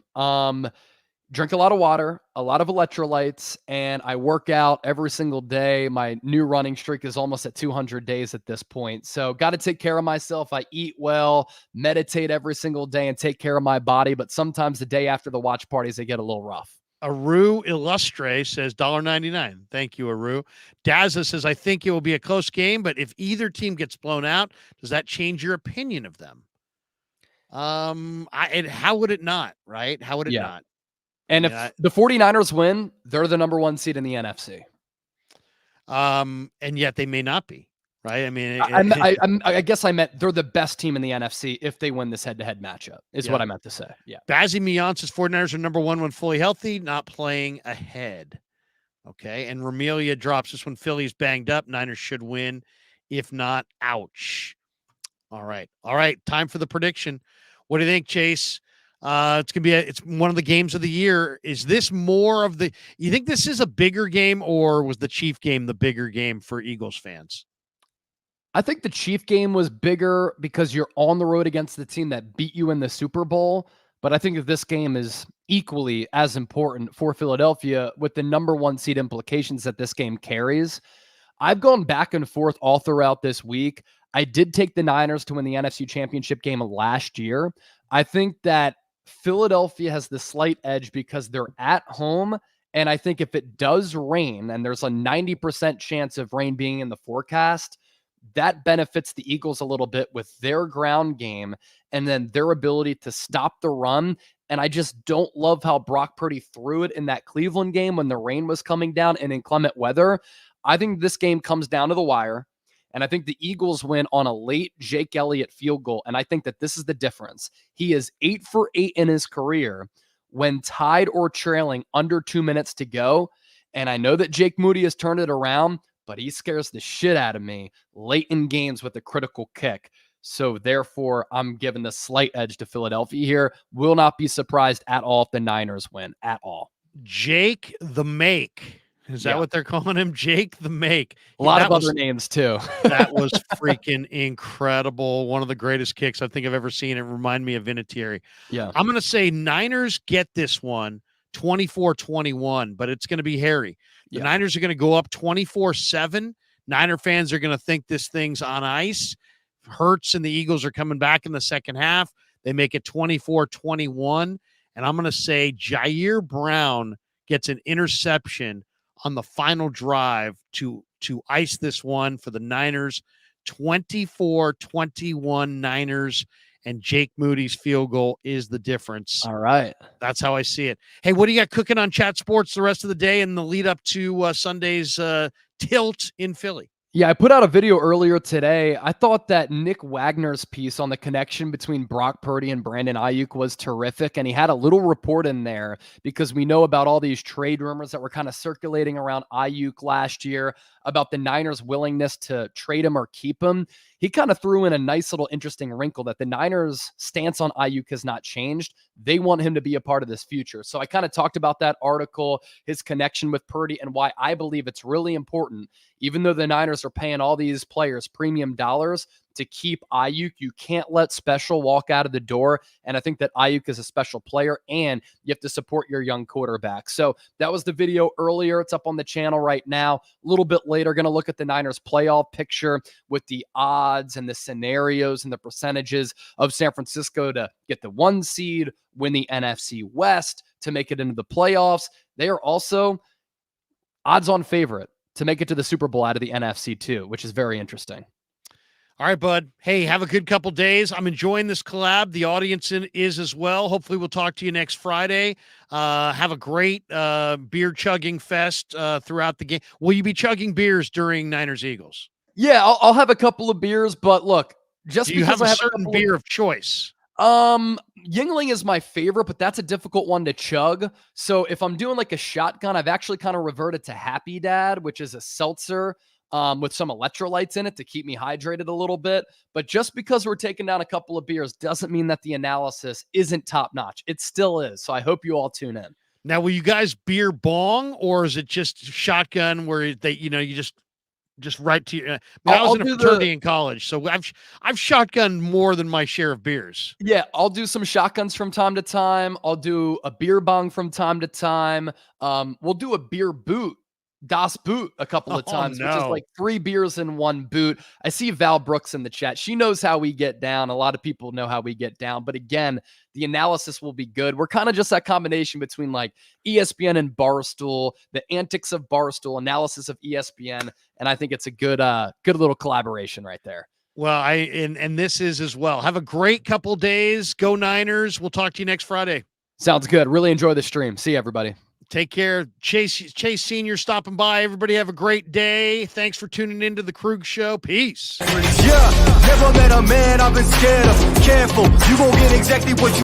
Drink a lot of water, a lot of electrolytes, and I work out every single day. My new running streak is almost at 200 days at this point. So got to take care of myself. I eat well, meditate every single day, and take care of my body. But sometimes the day after the watch parties, they get a little rough. Aru Illustre says $1.99. Thank you, Aru. Dazza says, I think it will be a close game, but if either team gets blown out, does that change your opinion of them? How would it not, right? How would it not? And if the 49ers win, they're the number 1 seed in the NFC. And yet they may not be, right? I mean, I guess I meant they're the best team in the NFC if they win this head-to-head matchup, is what I meant to say. Yeah. Bazzi Mian says 49ers are number 1 when fully healthy, not playing ahead. Okay. And Ramelia drops this when Philly's banged up. Niners should win. If not, ouch. All right. Time for the prediction. What do you think, Chase? It's one of the games of the year. Is this more of you think this is a bigger game, or was the Chief game the bigger game for Eagles fans? I think the Chief game was bigger because you're on the road against the team that beat you in the Super Bowl. But I think that this game is equally as important for Philadelphia with the number 1 seed implications that this game carries. I've gone back and forth all throughout this week. I did take the Niners to win the NFC Championship game last year. I think that Philadelphia has the slight edge because they're at home. And I think if it does rain, and there's a 90% chance of rain being in the forecast, that benefits the Eagles a little bit with their ground game and then their ability to stop the run. And I just don't love how Brock Purdy threw it in that Cleveland game when the rain was coming down and inclement weather. I think this game comes down to the wire. And I think the Eagles win on a late Jake Elliott field goal. And I think that this is the difference. He is 8 for 8 in his career when tied or trailing under 2 minutes to go. And I know that Jake Moody has turned it around, but he scares the shit out of me late in games with a critical kick. So therefore, I'm giving the slight edge to Philadelphia here. Will not be surprised at all if the Niners win at all. Jake the Make. Is that what they're calling him? Jake the Make. A lot of other names too. That was freaking incredible. One of the greatest kicks I think I've ever seen. It reminded me of Vinatieri. Yeah. I'm going to say Niners get this one 24-21, but it's going to be hairy. The Niners are going to go up 24-7. Niner fans are going to think this thing's on ice. Hurts and the Eagles are coming back in the second half. They make it 24-21. And I'm going to say Jair Brown gets an interception on the final drive to ice this one for the Niners. 24-21 Niners, and Jake Moody's field goal is the difference. All right. That's how I see it. Hey, what do you got cooking on Chat Sports the rest of the day and the lead up to Sunday's tilt in Philly? Yeah, I put out a video earlier today. I thought that Nick Wagner's piece on the connection between Brock Purdy and Brandon Ayuk was terrific, and he had a little report in there because we know about all these trade rumors that were kind of circulating around Ayuk last year about the Niners' willingness to trade him or keep him. He kind of threw in a nice little interesting wrinkle that the Niners' stance on Ayuk has not changed. They want him to be a part of this future. So I kind of talked about that article, his connection with Purdy, and why I believe it's really important. Even though the Niners are paying all these players premium dollars to keep Ayuk, you can't let Special walk out of the door. And I think that Ayuk is a special player, and you have to support your young quarterback. So that was the video earlier. It's up on the channel right now. A little bit later, going to look at the Niners playoff picture with the odds and the scenarios and the percentages of San Francisco to get the 1 seed, win the NFC West, to make it into the playoffs. They are also odds-on favorite to make it to the Super Bowl out of the NFC too, which is very interesting. All right, bud. Hey, have a good couple days. I'm enjoying this collab. The audience is as well. Hopefully we'll talk to you next Friday. Have a great beer chugging fest throughout the game. Will you be chugging beers during Niners Eagles? Yeah, I'll have a couple of beers, but look, just do you because have I a certain beer of choice? Yingling is my favorite, but that's a difficult one to chug. So if I'm doing like a shotgun, I've actually kind of reverted to Happy Dad, which is a seltzer with some electrolytes in it to keep me hydrated a little bit. But just because we're taking down a couple of beers doesn't mean that the analysis isn't top notch. It still is. So I hope you all tune in. Now, will you guys beer bong, or is it just shotgun where you just right to you? I was in a fraternity in college, so I've shotgunned more than my share of beers. Yeah, I'll do some shotguns from time to time. I'll do a beer bong from time to time. We'll do a beer boot. Das Boot a couple of times, which is like 3 beers in 1 boot. I see Val Brooks in the chat. She knows how we get down. A lot of people know how we get down. But again, the analysis will be good. We're kind of just that combination between like ESPN and Barstool, the antics of Barstool, analysis of ESPN. And I think it's a good little collaboration right there. Well, and this is as well. Have a great couple days. Go Niners. We'll talk to you next Friday. Sounds good. Really enjoy the stream. See you, everybody. Take care. Chase Sr. stopping by. Everybody have a great day. Thanks for tuning into the Krueger Show. Peace. Yeah, never met a man I've been scared of. Careful, you won't get exactly what you